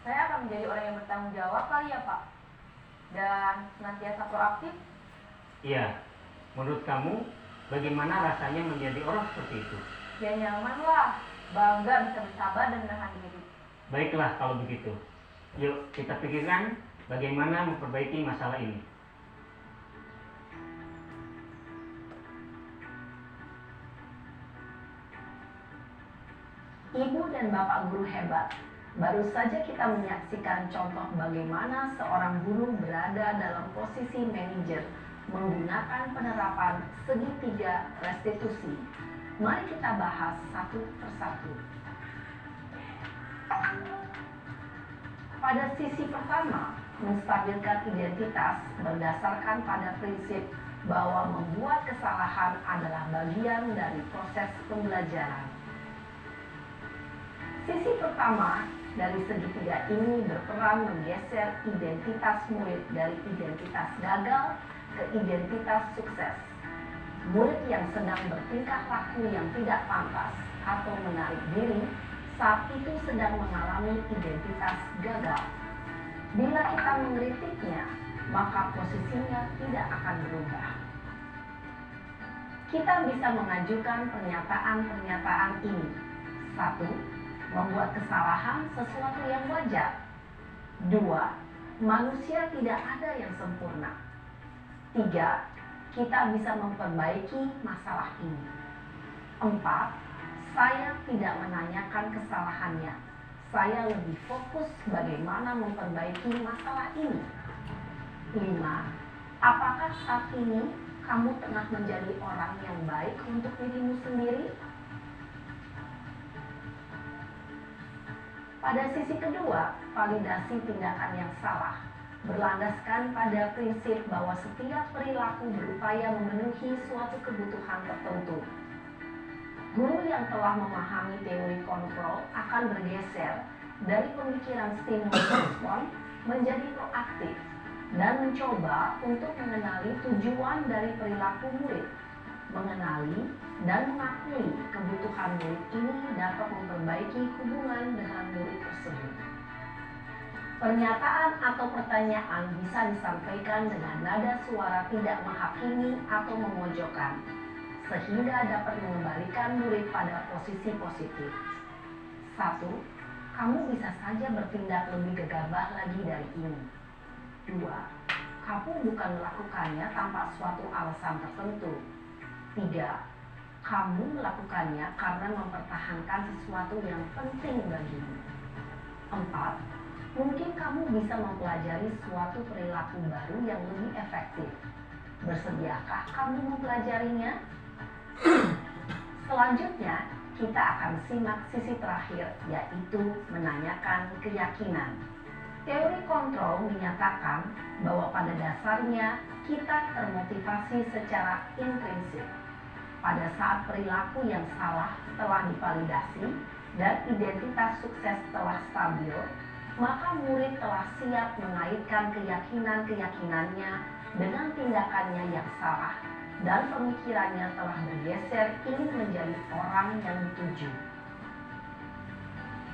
Saya akan menjadi orang yang bertanggung jawab kali ya Pak. Dan senantiasa proaktif. Iya, menurut kamu bagaimana rasanya menjadi orang seperti itu? Ya nyaman lah, bangga bisa bersabar dan menahan diri. Baiklah kalau begitu. Yuk kita pikirkan bagaimana memperbaiki masalah ini. Ibu dan Bapak guru hebat. Baru saja kita menyaksikan contoh bagaimana seorang guru berada dalam posisi manajer menggunakan penerapan segitiga restitusi. Mari kita bahas satu persatu. Pada sisi pertama, menstabilkan identitas berdasarkan pada prinsip bahwa membuat kesalahan adalah bagian dari proses pembelajaran. Sisi pertama dari segitiga ini berperan menggeser identitas murid dari identitas gagal ke identitas sukses. Murid yang sedang bertingkah laku yang tidak pantas atau menarik diri saat itu sedang mengalami identitas gagal. Bila kita mengkritiknya, maka posisinya tidak akan berubah. Kita bisa mengajukan pernyataan-pernyataan ini. 1. Membuat kesalahan sesuatu yang wajar. 2. Manusia tidak ada yang sempurna. 3. Kita bisa memperbaiki masalah ini. 4. Saya tidak menanyakan kesalahannya. Saya lebih fokus bagaimana memperbaiki masalah ini. 5. Apakah saat ini kamu tengah menjadi orang yang baik untuk dirimu sendiri? Pada sisi kedua, validasi tindakan yang salah berlandaskan pada prinsip bahwa setiap perilaku berupaya memenuhi suatu kebutuhan tertentu. Guru yang telah memahami teori kontrol akan bergeser dari pemikiran stimulus respon menjadi proaktif dan mencoba untuk mengenali tujuan dari perilaku murid. Mengenali dan mengakui kebutuhan murid ini dapat memperbaiki hubungan dengan murid tersebut. Pernyataan atau pertanyaan bisa disampaikan dengan nada suara tidak menghakimi atau memojokkan. sehingga dapat mengembalikan murid pada posisi positif. 1. Kamu bisa saja bertindak lebih gegabah lagi dari ini. 2. Kamu bukan melakukannya tanpa suatu alasan tertentu. 3. Kamu melakukannya karena mempertahankan sesuatu yang penting bagimu. 4. Mungkin kamu bisa mempelajari suatu perilaku baru yang lebih efektif. Bersediakah kamu mempelajarinya? Selanjutnya, kita akan simak sisi terakhir, yaitu menanyakan keyakinan. Teori kontrol menyatakan bahwa pada dasarnya kita termotivasi secara intrinsik. Pada saat perilaku yang salah telah divalidasi dan identitas sukses telah stabil, maka murid telah siap mengaitkan keyakinan-keyakinannya dengan tindakannya yang salah dan pemikirannya telah bergeser ingin menjadi orang yang dituju.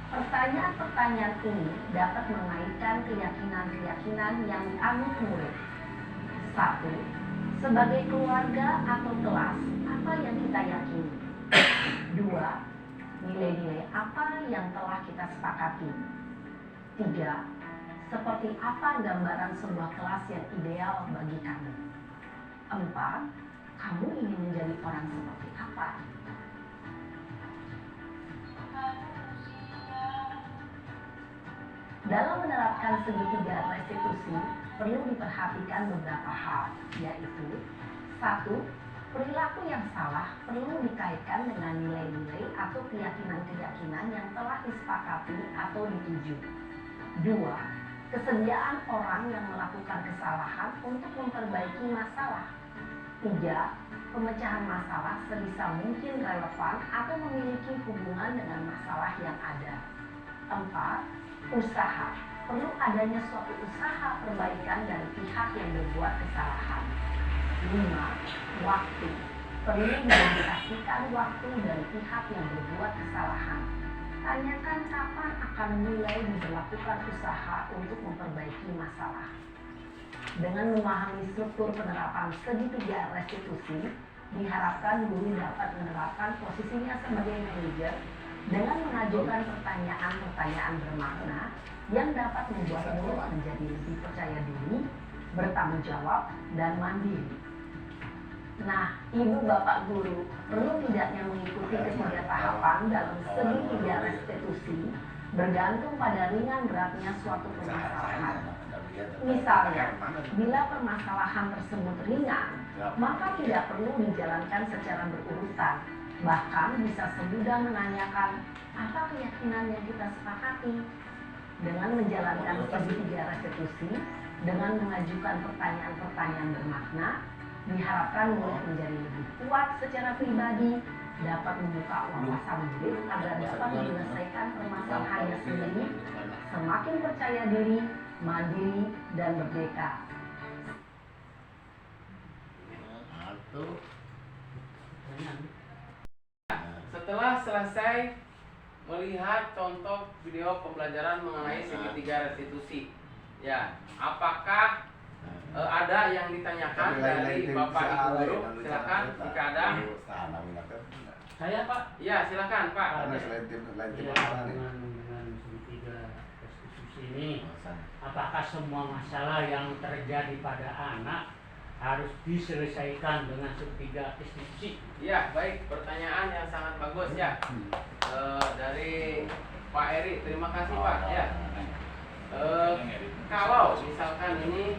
Pertanyaan-pertanyaan ini dapat mengaitkan keyakinan-keyakinan yang dianut murid. 1. Sebagai keluarga atau kelas, apa yang kita yakini? 2. Nilai-nilai apa yang telah kita sepakati? 3. Seperti apa gambaran sebuah kelas yang ideal bagi kamu? 4. Kamu ingin menjadi orang seperti apa? Dalam menerapkan segitiga restitusi, perlu diperhatikan beberapa hal, yaitu 1. Perilaku yang salah perlu dikaitkan dengan nilai-nilai atau keyakinan-keyakinan yang telah disepakati atau dituju. 2. Kesediaan orang yang melakukan kesalahan untuk memperbaiki masalah. 3. Pemecahan masalah sebisa mungkin relevan atau memiliki hubungan dengan masalah yang ada. 4. Usaha. Perlu adanya suatu usaha perbaikan dari pihak yang berbuat kesalahan. 5. Waktu. Perlu didedikasikan waktu dari pihak yang berbuat kesalahan. Tanyakan kapan akan mulai diberlakukan usaha untuk memperbaiki masalah. Dengan memahami struktur penerapan segitiga restitusi, diharapkan guru dapat menerapkan posisinya sebagai manajer dengan mengajukan pertanyaan-pertanyaan bermakna yang dapat membuat murid menjadi lebih percaya diri, bertanggung jawab, dan mandiri. Nah, ibu bapak guru perlu tidaknya mengikuti ketiga tahapan dalam segitiga restitusi bergantung pada ringan beratnya suatu permasalahan. Misalnya, bila permasalahan tersebut ringan, maka tidak perlu dijalankan secara berurutan. Bahkan bisa semudah menanyakan apa keyakinan yang kita sepakati. Dengan menjalankan segitiga restitusi, dengan mengajukan pertanyaan-pertanyaan bermakna, diharapkan murid menjadi lebih kuat secara pribadi, dapat membuka wawasan murid agar dapat menyelesaikan permasalahannya sendiri, semakin percaya diri, mandiri, dan merdeka. Setelah selesai melihat contoh video pembelajaran mengenai segitiga restitusi, ya, apakah ada yang ditanyakan dari Bapak Ibu guru? Silakan jika ada. Saya Pak. Ya, silakan Pak. Dengan segitiga restitusi ini, apakah semua masalah yang terjadi pada anak harus diselesaikan dengan segitiga restitusi? Ya, baik, pertanyaan yang sangat bagus ya. Dari Pak Eri, terima kasih Pak. Ya, kalau misalkan ini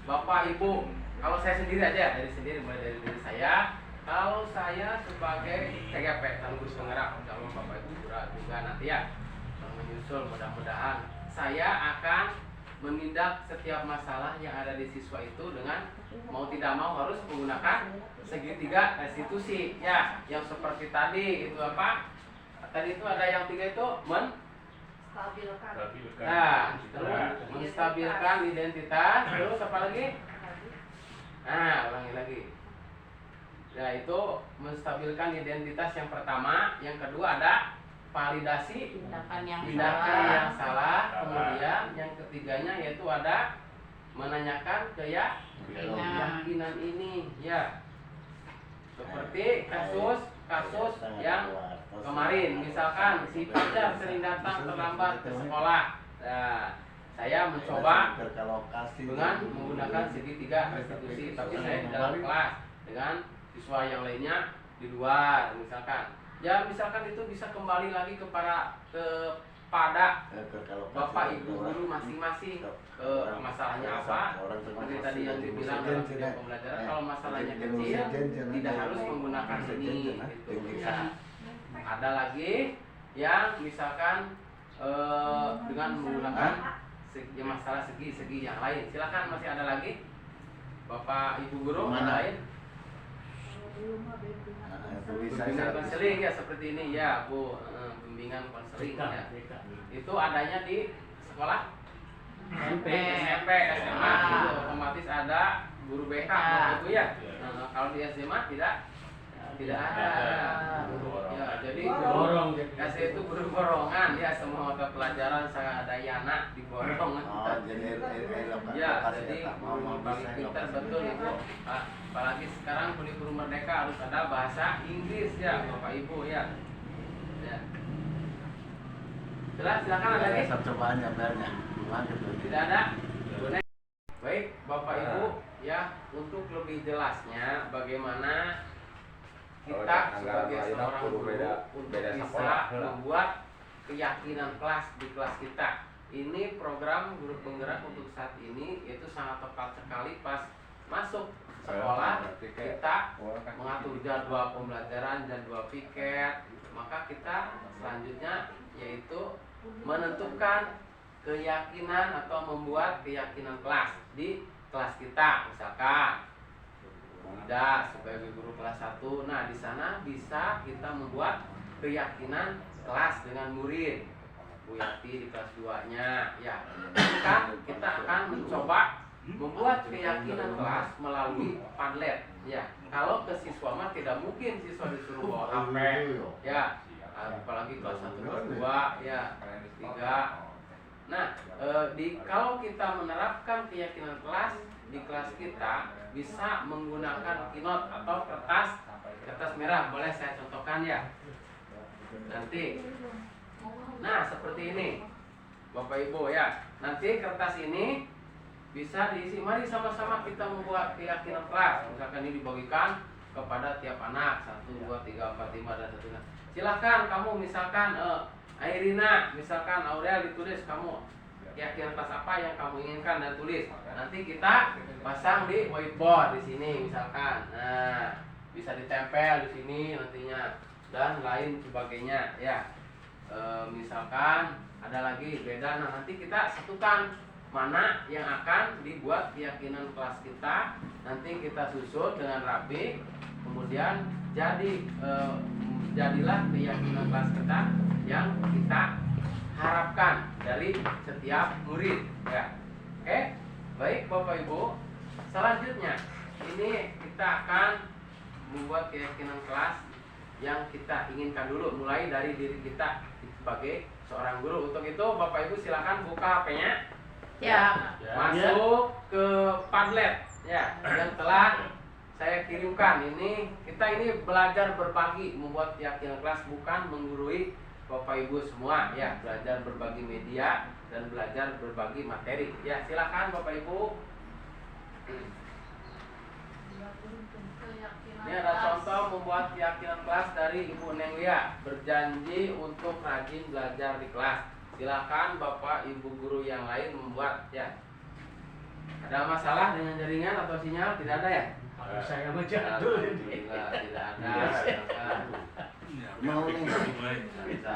Bapak Ibu, kalau saya sendiri aja, mulai dari diri saya, kalau saya sebagai TGP sekaligus penggerak, kalau Bapak Ibu juga nanti ya menyusul, mudah-mudahan saya akan menindak setiap masalah yang ada di siswa itu dengan mau tidak mau harus menggunakan segitiga restitusi ya, yang seperti tadi itu apa? Tadi itu ada yang 3 itu Stabilkan. Nah, terus menstabilkan identitas, terus apa lagi? Nah, ulangi lagi. Ya, itu menstabilkan identitas yang pertama, yang kedua ada validasi Tindakan yang tindakan yang salah, kemudian yang ketiganya yaitu ada menanyakan keyakinan ini, ya. Seperti kasus yang kemarin, misalkan si Fajar sering datang terlambat ke sekolah. Nah, saya mencoba dengan menggunakan segitiga restitusi, tapi saya di dalam kelas dengan siswa yang lainnya di luar, misalkan. Ya, misalkan itu bisa kembali lagi kepada Bapak Ibu guru masing-masing, masalahnya apa? Seperti tadi yang dibilang dalam video pembelajaran, kalau masalahnya kecil tidak harus menggunakan ini, gitu. Ya. Ada lagi yang misalkan dengan menggunakan masalah segi-segi yang lain. Silakan, masih ada lagi Bapak Ibu guru yang lain? Bimbingan konseling ya, seperti ini ya Bu, bimbingan konseling ya. Itu adanya di sekolah SMP, SMA itu otomatis ada guru BK itu ya. Kalau di SMA tidak ada. Ya, jadi guru itu guru borongan ya, semua mata pelajaran sadayana diborong. Ya, jadi paling pintar betul itu. Apalagi sekarang kurikulum merdeka harus ada bahasa Inggris ya, Bapak Ibu ya. Ya. Silakan ada lagi? Tidak ada? Baik, Bapak Ibu ya, untuk lebih jelasnya bagaimana kita sebagai seorang guru untuk bisa membuat keyakinan kelas di kelas kita. Ini program guru penggerak untuk saat ini, yaitu sangat tepat sekali pas masuk sekolah kita mengatur jadwal pembelajaran, jadwal piket. Maka kita selanjutnya yaitu menentukan keyakinan atau membuat keyakinan kelas di kelas kita, misalkan tidak sebagai guru kelas 1. Nah, di sana bisa kita membuat keyakinan kelas dengan murid. Bu Yati di kelas 2-nya ya. Kita akan mencoba membuat keyakinan kelas melalui Padlet ya. Kalau ke siswa mah tidak mungkin siswa disuruh bawa HP ya. Apalagi kelas 1 kelas 2 ya, 3. Nah, kalau kita menerapkan keyakinan kelas di kelas kita, bisa menggunakan kinot atau kertas merah. Boleh saya contohkan ya nanti. Nah, seperti ini Bapak Ibu ya. Nanti kertas ini bisa diisi. Mari sama-sama kita membuat keyakinan kelas. Misalkan ini dibagikan kepada tiap anak 1, 2, 3, 4, 5 dan seterusnya. Silahkan kamu misalkan Airina, misalkan Aurel ditulis kamu keyakinan kelas apa yang kamu inginkan dan tulis. Nanti kita pasang di whiteboard di sini misalkan. Nah, bisa ditempel di sini nantinya dan lain sebagainya ya. Misalkan ada lagi beda. Nah, nanti kita satukan mana yang akan dibuat keyakinan kelas kita. Nanti kita susun dengan rapi. Kemudian jadilah keyakinan kelas kita yang kita harapkan dari setiap murid ya. Oke, baik Bapak Ibu. Selanjutnya ini kita akan membuat keyakinan kelas yang kita inginkan dulu, mulai dari diri kita sebagai seorang guru. Untuk itu Bapak Ibu silakan buka HP-nya Ya. masuk ke Padlet ya yang telah saya kirimkan. Kita ini belajar berbagi, membuat keyakinan kelas, bukan menggurui Bapak Ibu semua ya. Belajar berbagi media dan belajar berbagi materi ya. Silakan Bapak Ibu. Ini ada contoh membuat keyakinan kelas dari Ibu Neng Lia. Berjanji untuk rajin belajar di kelas. Silakan Bapak Ibu guru yang lain membuat ya. Ada masalah dengan jaringan atau sinyal? Tidak ada ya? Saya menjadul ini. Tidak ada. Mau nih. Bisa.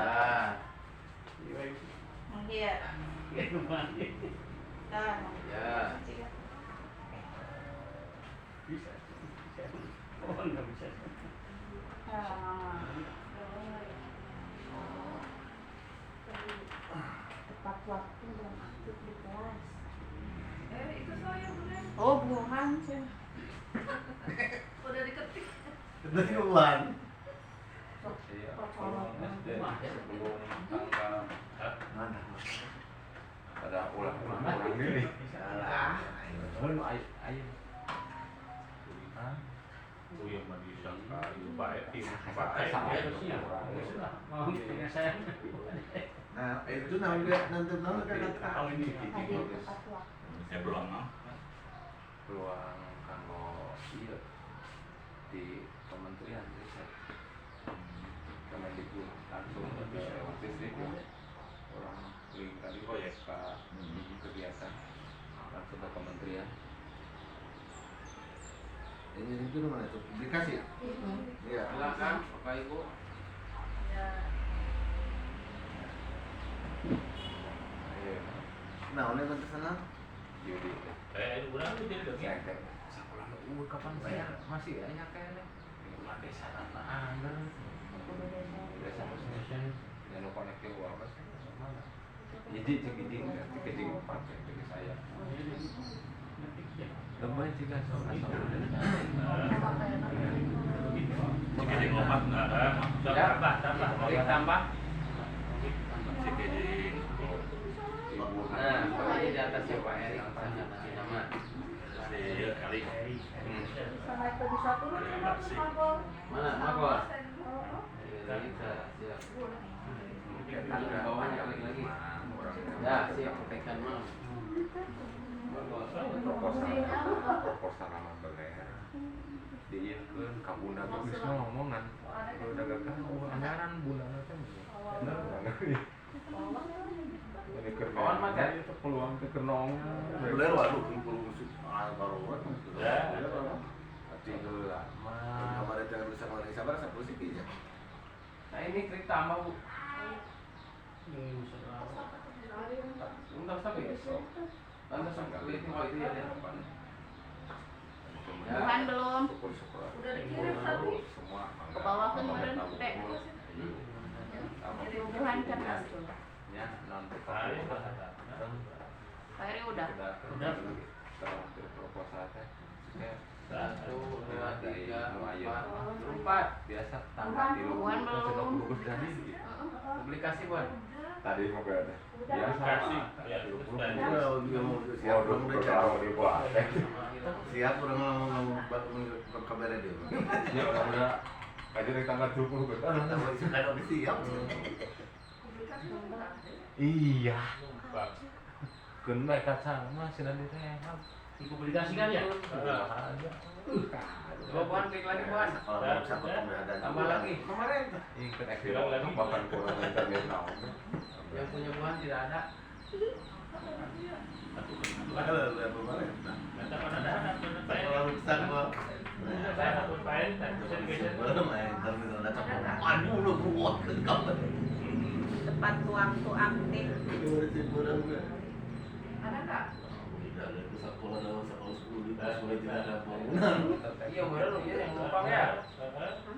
Iya. Ya. Bisa. Oh, enggak bisa. Tepat waktu dan aktif di kelas. Itu saya bener. Oh, bukan sih. Udah diketik. Dari ulang. Mana? Ada ulang ini. Salah. Ayo. Hah? Oh yang mandi sangka itu baik tim Nah, itu nanti kan tahu ini. saya belum mau. Peluang kanggo iya di kementerian riset Kemendikbud langsung ke office itu orang link tadi proyek kegiatan langsung ke kementerian. Ini itu mana itu? Publikasi. Iya. Silakan Bapak Ibu. Ayo, Nah, oleh ke sana. Yudi. Itu berapa jadi Saya teh sekolah lu kapan bayar? Masih banyak kayaknya. Lima desa tanah anggar. Desa station yang lu konektif gua apa sih? Mana? Jadi cegiding nanti kejing pakai dari saya. Lebih juga soal Jadi ngomak nggak ada. Tambah. Tambah. Jadi Nah, pokoknya di atas ya Pak Erik sana kasih nama. kali. Sama itu bisa turun Terima kasih. Mana? Magor. Siap. Di bawahnya klik lagi. Ya, siap pekan mam. proposal nama beler. Diinkeun ka bunda geus ngomongan. Udah gagah anggaran bulanan teh. Ini Kawan mah kan? itu peluang ke kenong. Beler waduh kumpul musik baru. Ya. Tapi heula mah. Kemarin jangan bisa ngomong sabar sampai sih ya. Nah, ini klik tambah, Bu. Untuk sampai besok. Lantas sampai klik mau itu ya di depan. Bukan belum. Udah dikirim tadi. Semua Ke bawah kemarin Dek. Bukan cerdas. Ya, nanti Pak Eri udah. Udah. Proposal teh. 1, 2, 3, 4. Biasa tanggal tilu. Bukan belum. Publikasi, Bon. Tadi mau ke ada. Biasa. Kasih. Ya, terus tadi. Dia mau siap Waduh, udah bertaruh di bawah. siap udah ngomong kabar dia. Ya udah. Aja dari tanggal 20 ke sana. Tahu sudah udah siap. Iya. Kun bae kacang mah cenah direhab. Dipublikasikan ya? Coba Bon, klik lagi, Bon. Kalau mau siapa ada Tambah lagi. kemarin. Ikut eksperimen bahkan kurang internet naon. Yang punya Bon tidak ada. Ada kemarin. Kalau besar gua. Belum main tapi udah capek. Aduh lu kuat ke kamu. Tepat waktu aktif. Ada nggak? Tidak ada sekolah dalam sekolah 10 di sekolah tidak ada bangunan. Iya, bener lu yang numpang ya.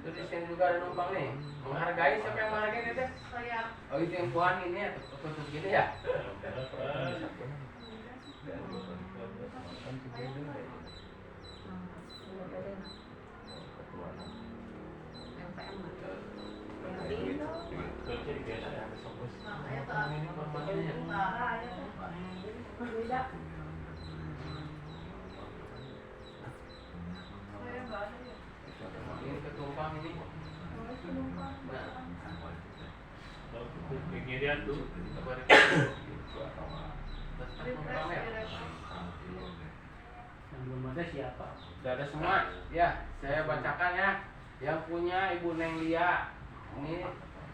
Terus di sini juga ada numpang nih. Menghargai siapa yang menghargai itu? Saya Oh, itu yang Tuhan ini ya, tutup gini ya. Ini ketumpang ini. Nah, Pengirian tuh. coba di numpang ya. Yang belum ada siapa? Sudah ada semua. Ya, saya bacakan ya. Yang punya Ibu Neng Lia. Ini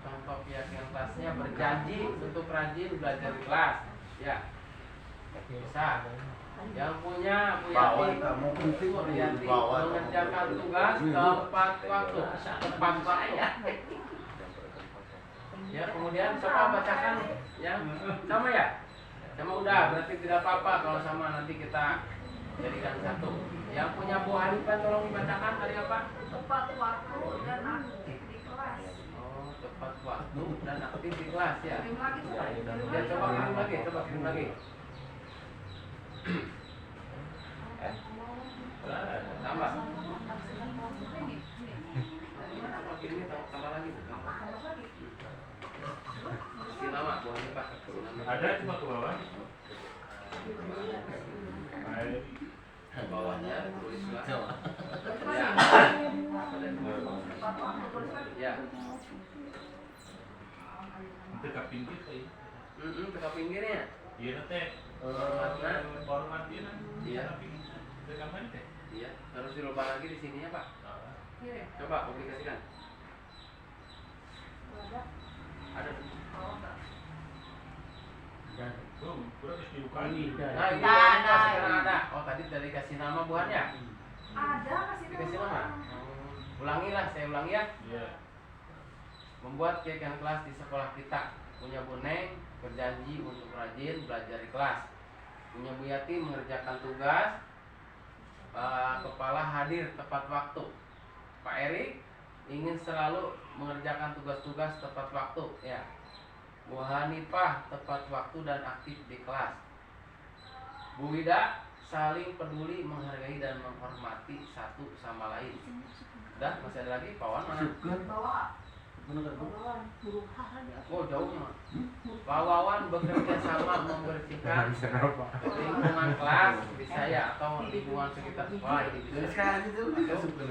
contoh keyakinan kelasnya berjanji untuk rajin belajar di kelas. Ya. Bisa. Yang punya Bu Bawa Yati, kamu penting Bu Yati bawa mengerjakan tugas tepat waktu. Tepat waktu. Ya, kemudian siapa bacakan ya? Sama ya? Sama udah, berarti tidak apa-apa kalau sama nanti kita jadikan satu. Yang punya Bu Hanifah tolong dibacakan hari apa? tepat waktu dan aktif di kelas. Oh, tepat waktu dan aktif di kelas ya. Kirim lagi Ya, sudah. coba kirim lagi, coba kirim lagi. Tambah. Kirimnya tambah lagi. Kasih nama Bu Hanifah. Kasih nama. Ada cuma ke bawah. Baik. bawahnya tulislah Tepat waktu tulis lagi. ya. Itu ke pinggir teh. Ke pinggirnya. Iya teh. Format dia kan. Iya. Ke kapan teh? Iya, harus dirubah lagi di sininya Pak. Coba publikasikan. Ada. Kurang harus dibuka. Nah, ini Ada. sekarang ada. Oh, tadi dari kasih nama buahnya. Ada kasih Dikasih nama. nama. Ulangilah, saya ulangi ya. Iya. Membuat kegiatan kelas di sekolah kita. Punya Boneng berjanji untuk rajin belajar di kelas. Punya Bu Yati mengerjakan tugas. Kepala hadir tepat waktu. Pak Erik ingin selalu mengerjakan tugas-tugas tepat waktu. Ya. Bu Hanifah tepat waktu dan aktif di kelas. Bu Wida saling peduli, menghargai dan menghormati satu sama lain. Udah, masih ada lagi? Pak Wan mana? Bawa. Mana kan? Bawa. Burung haha dia. Oh jauhnya. Pak Wawan bekerja sama membersihkan lingkungan kelas bisa ya atau lingkungan sekitar sekolah ini bisa. Sekarang itu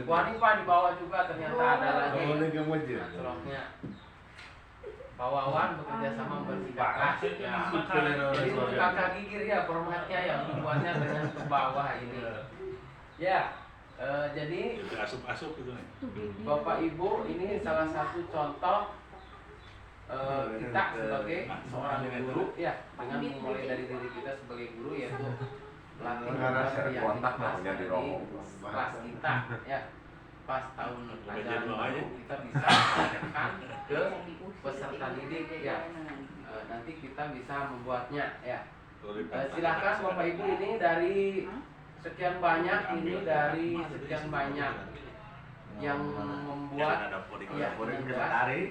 Bu Hanifah di bawah juga ternyata ada lagi. boleh kamu aja. Antroknya. Pak Wawan bekerja sama membersihkan kelas. Ya. Jadi untuk kakak gigir ya formatnya yang dibuatnya dengan ke bawah ini. Ya. Jadi Asup-asup gitu nih. Bapak Ibu ini salah satu contoh kita sebagai seorang guru ya dengan memulai dari diri kita sebagai guru yaitu latihan yang di kelas kita ya pas tahun ajaran baru kita bisa mengajarkan ke peserta didik ya. Nanti kita bisa membuatnya ya. Silakan Bapak Ibu ini dari sekian banyak yang membuat ya,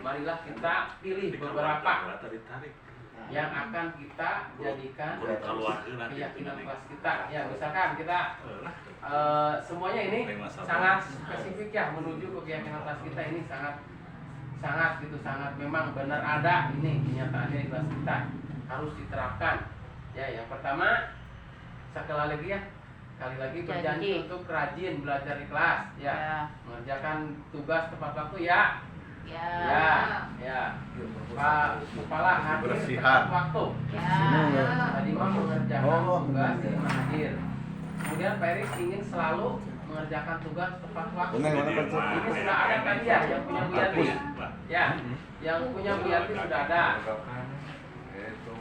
marilah kita pilih beberapa yang akan kita jadikan keyakinan kelas kita ya. Misalkan kita semuanya ini sangat spesifik ya menuju ke keyakinan kelas kita ini sangat memang benar ada ini kenyataannya di kelas kita harus diterapkan ya. Yang pertama sekali lagi berjanji untuk rajin belajar di kelas ya. Mengerjakan tugas tepat waktu ya. Pak Kepala hadir tepat waktu. Tadi mau mengerjakan tugas yang hadir. Kemudian Pak Erik ingin selalu mengerjakan tugas tepat waktu. Ini sudah ada tadi ya yang punya Bu Yati. Ya, yang punya Bu Yati sudah ada.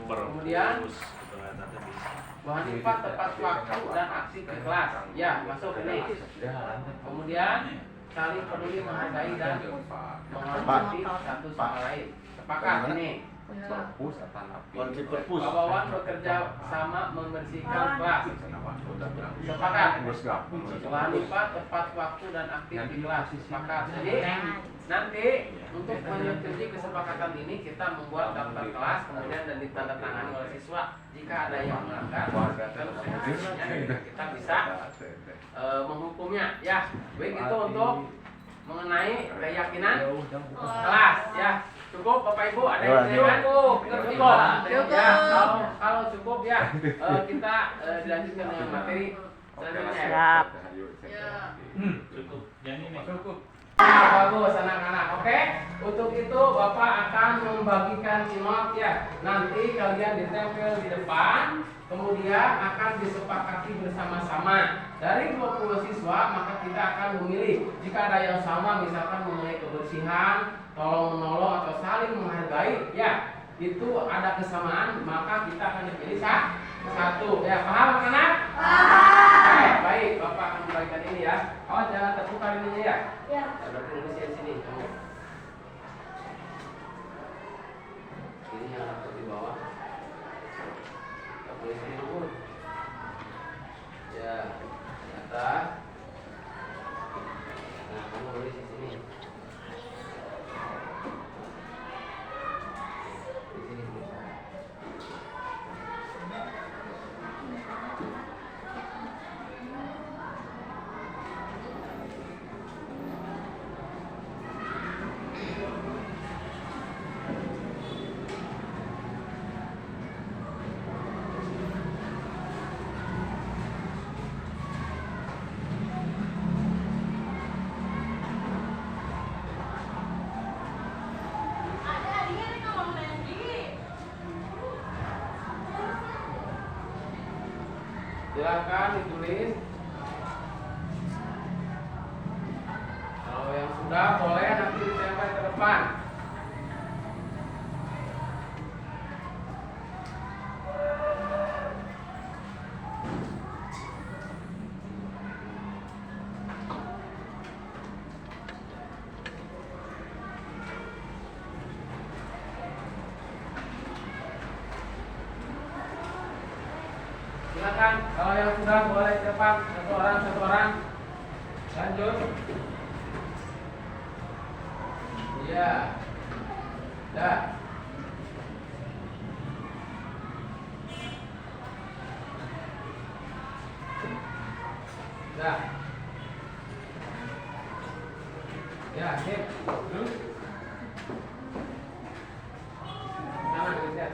Kemudian Bu Hanifah tepat waktu dan aktif di kelas. Ya, masuk ini. Kemudian saling peduli, menghargai dan menghormati satu sama lain. Sepakat ini. Pak Wawan bekerja sama membersihkan kelas. Sepakat. Bu Hanifah tepat waktu dan aktif di kelas. Sepakat. Jadi nanti untuk menyetujui kesepakatan ini kita membuat daftar kelas kemudian dan ditandatangani oleh siswa. Jika ada yang melanggar, kita bisa menghukumnya. Ya, begitu untuk mengenai keyakinan kelas. Ya, cukup Bapak Ibu ada yang cukup. Ya, kalau cukup ya kita dilanjutkan dengan materi selanjutnya. Cukup. Yang ini cukup. Bagus anak-anak, oke? Untuk itu Bapak akan membagikan sinot ya. Nanti kalian ditempel di depan, kemudian akan disepakati bersama-sama. Dari 20 siswa maka kita akan memilih. Jika ada yang sama misalkan mengenai kebersihan, tolong menolong atau saling menghargai, ya itu ada kesamaan maka kita akan dipilih satu. Ya paham anak-anak? Baik, Bapak akan membagikan ini ya. Oh jangan tertukar ini ya. Ya. Ada tulisnya di sini kamu. Ini yang ada di bawah. Kita tulis di dulu. Ya, di atas. Nah, kamu tulis di sini. Di sini. silakan ditulis. Kalau yang sudah boleh nanti ditempel ke depan. Silakan, kalau yang sudah boleh ke depan, satu orang. Lanjut. Iya. Dah. Dah. Ya, sip. Jangan geser.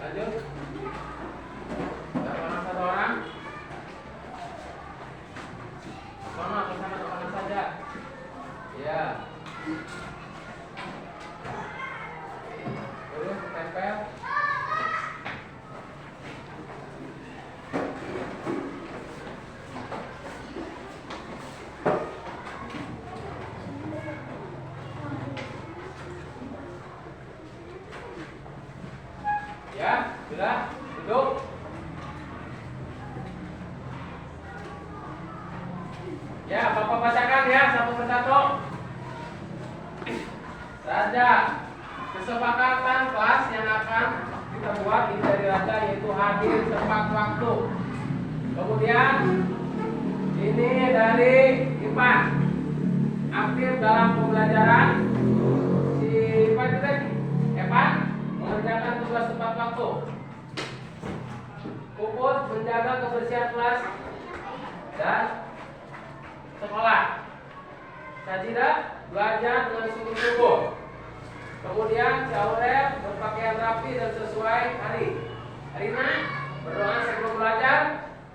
Lanjut. Satu orang. Sono bersama teman saja. Ya. Terus tempel. Ya, sudah duduk. Ya, Bapak bacakan ya satu persatu. Raja, kesepakatan kelas yang akan kita buat ini dari Raja yaitu hadir tepat waktu. Kemudian ini dari Ipan, aktif dalam pembelajaran. Si Ipan itu tadi, Evan mengerjakan tugas tepat waktu. Puput menjaga kebersihan kelas dan sekolah. Sajida belajar dengan sungguh-sungguh. Kemudian Aurel berpakaian rapi dan sesuai hari. Rina berdoa sebelum belajar.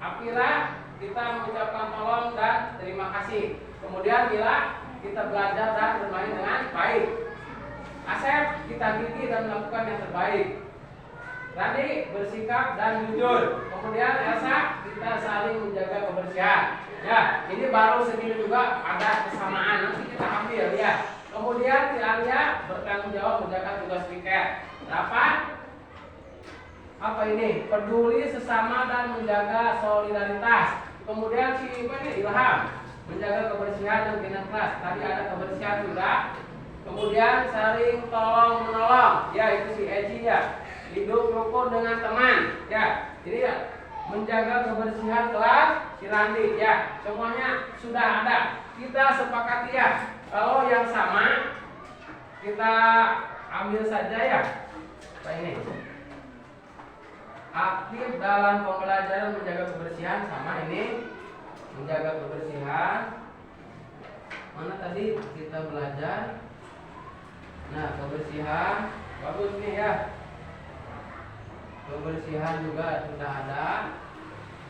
Apira kita mengucapkan tolong dan terima kasih. Kemudian Mila kita belajar dan bermain dengan baik. Asep kita gigih dan melakukan yang terbaik. Rani bersikap dan jujur. Kemudian Elsa kita saling menjaga kebersihan. Ya, ini baru segini juga ada kesamaan. Nanti kita ambil ya. Kemudian si Alia bertanggung jawab menjaga tugas piket. 8. Apa ini? Peduli sesama dan menjaga solidaritas. Kemudian si Ilham menjaga kebersihan dan bina kelas. Tadi ada kebersihan juga. Kemudian saling tolong menolong. Ya, itu si Eji ya. Hidup rukun dengan teman. Ya, ini ya. Menjaga kebersihan kelas, si Randi ya. Semuanya sudah ada. Kita sepakati ya. Kalau yang sama kita ambil saja ya. Apa ini? Aktif dalam pembelajaran menjaga kebersihan sama ini. Menjaga kebersihan. Mana tadi kita belajar? Nah, kebersihan bagus nih ya. Kebersihan juga sudah ada.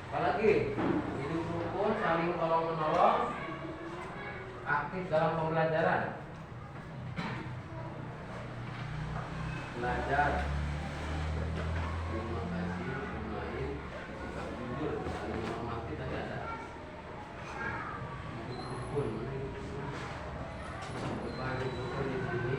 Apalagi hidup rukun, saling tolong menolong, aktif dalam pembelajaran. Belajar. Terima kasih, bermain, sikap jujur, saling menghormati tadi ada. Hidup rukun, berbagi rukun di sini.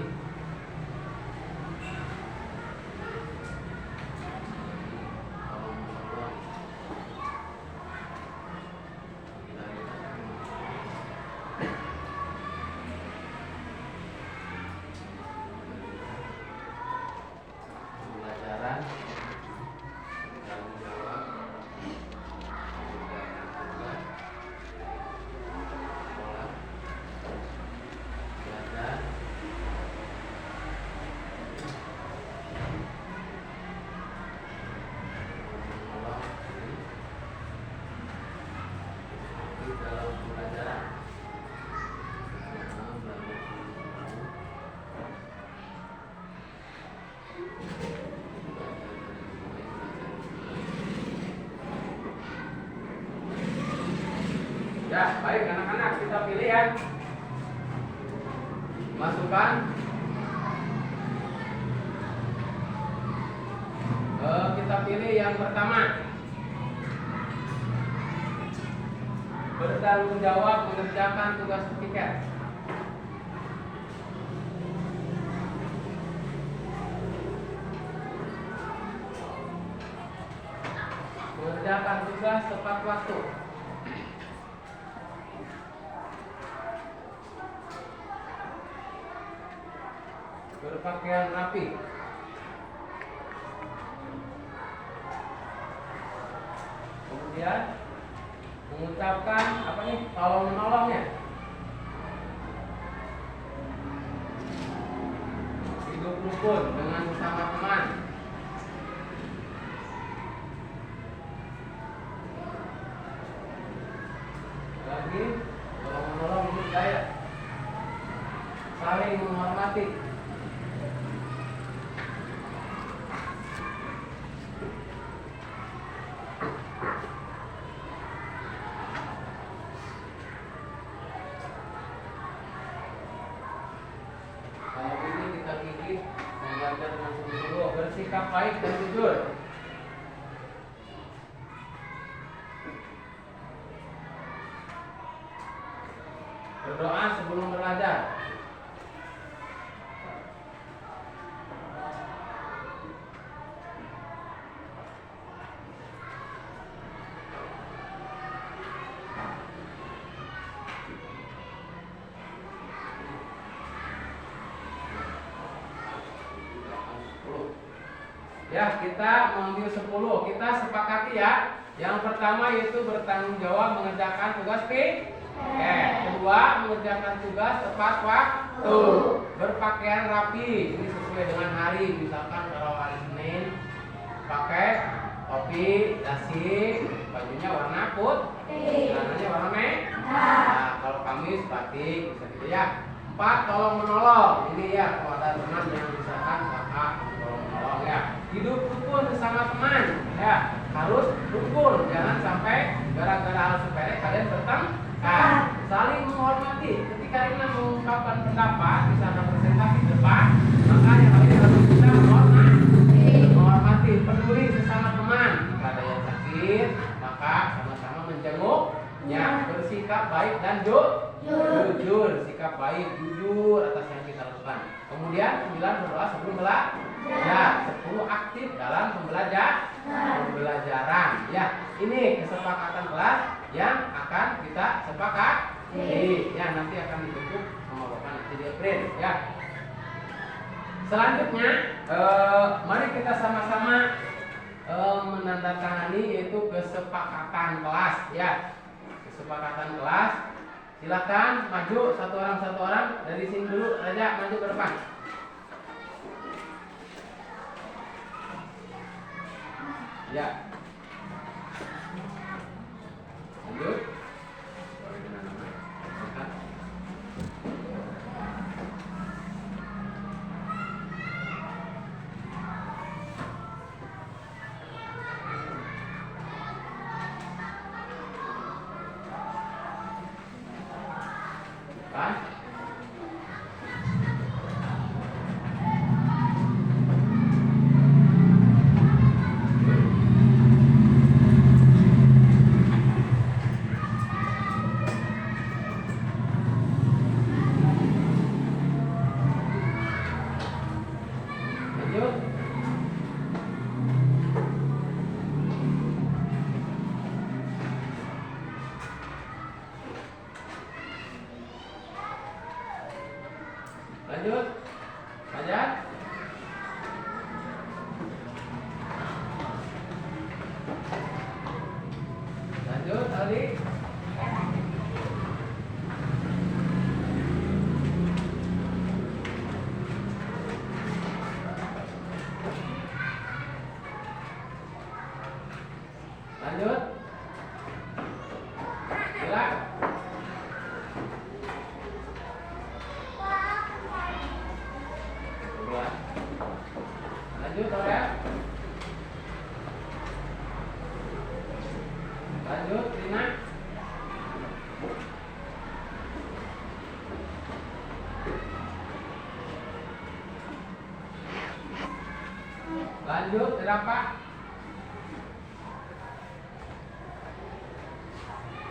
Ya, baik anak-anak kita pilih ya. Masukkan Kita pilih yang pertama. Bertanggung jawab mengerjakan tugas piket. Mengerjakan tugas tepat waktu. Berpakaian rapi. Kemudian mengucapkan apa nih, tolong menolongnya. Hidup rukun dengan sesama teman. Lagi tolong menolong hidup saya. Saling menghormati. Kalau ini kita gigit membaca dengan sungguh-sungguh, bersikap baik dan jujur. Berdoa sebelum belajar. Ya, kita mengambil 10. Kita sepakati ya. Yang pertama yaitu bertanggung jawab mengerjakan tugas kedua, mengerjakan tugas tepat waktu. Berpakaian rapi. Ini sesuai dengan hari. Misalkan kalau hari Senin pakai topi, dasi, bajunya warna putih, celananya warna merah. Nah, kalau Kamis batik, bisa gitu ya. 4, tolong menolong. Ini ya, kalau ada teman yang misalkan kakak tolong menolong ya. Hidup rukun sesama teman ya, harus rukun, jangan sampai gara-gara hal sepele kalian bertengkar. Saling menghormati. Ketika kita mengungkapkan pendapat, misalkan presentasi depan, maka yang lain harus kita menghormati, peduli sesama teman. Jika ada yang sakit, maka sama-sama menjenguknya. Bersikap baik dan jujur, sikap baik, jujur atas yang kita lakukan. Kemudian 9, berdoa sebelum belajar. 10, aktif dalam pembelajaran. Ya, ini kesepakatan kelas yang akan kita sepakati. Ya, nanti akan dibentuk sama Bapak nanti di April. Ya. Selanjutnya, mari kita sama-sama menandatangani yaitu kesepakatan kelas. Ya, kesepakatan kelas. Silakan maju satu orang dari sini dulu. Raja maju ke depan. Ya. Lanjut. Kan? Lanjut. Lanjut. Lanjut. Lanjut, Ali. Lanjut. Silakan. Lanjut, Tora. Lanjut, Rina. Lanjut, Rafa.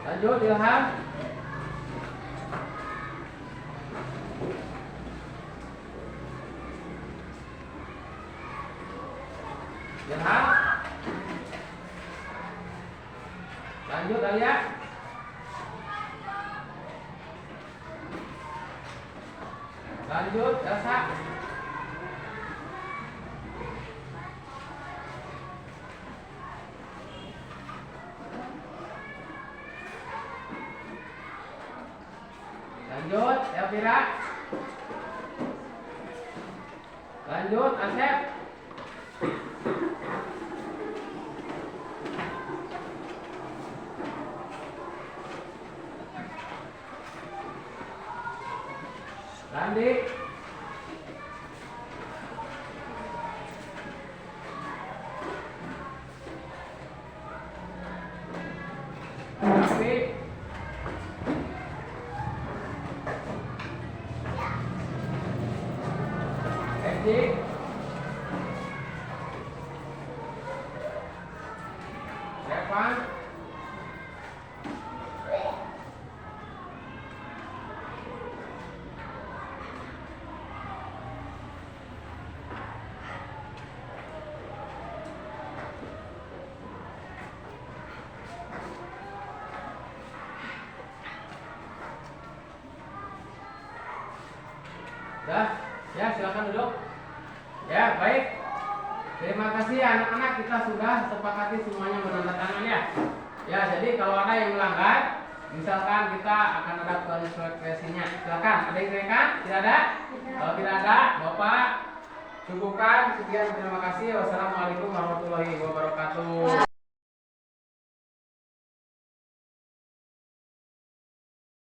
Lanjut Ilham. Ilham. Lanjut Alia. Lanjut Elsa. Lanjut Elvira. Lanjut Asep. Randi. Raffi. Edi. Evan. Ya silakan duduk. Ya baik. Terima kasih anak-anak, kita sudah sepakati semuanya menandatangan ya. Ya jadi kalau ada yang melanggar, misalkan kita akan ada konsekuensinya. Silakan. Ada yang rekan? Tidak ada? Kalau tidak ada, Bapak cukupkan. Sekian terima kasih. Wassalamualaikum warahmatullahi wabarakatuh.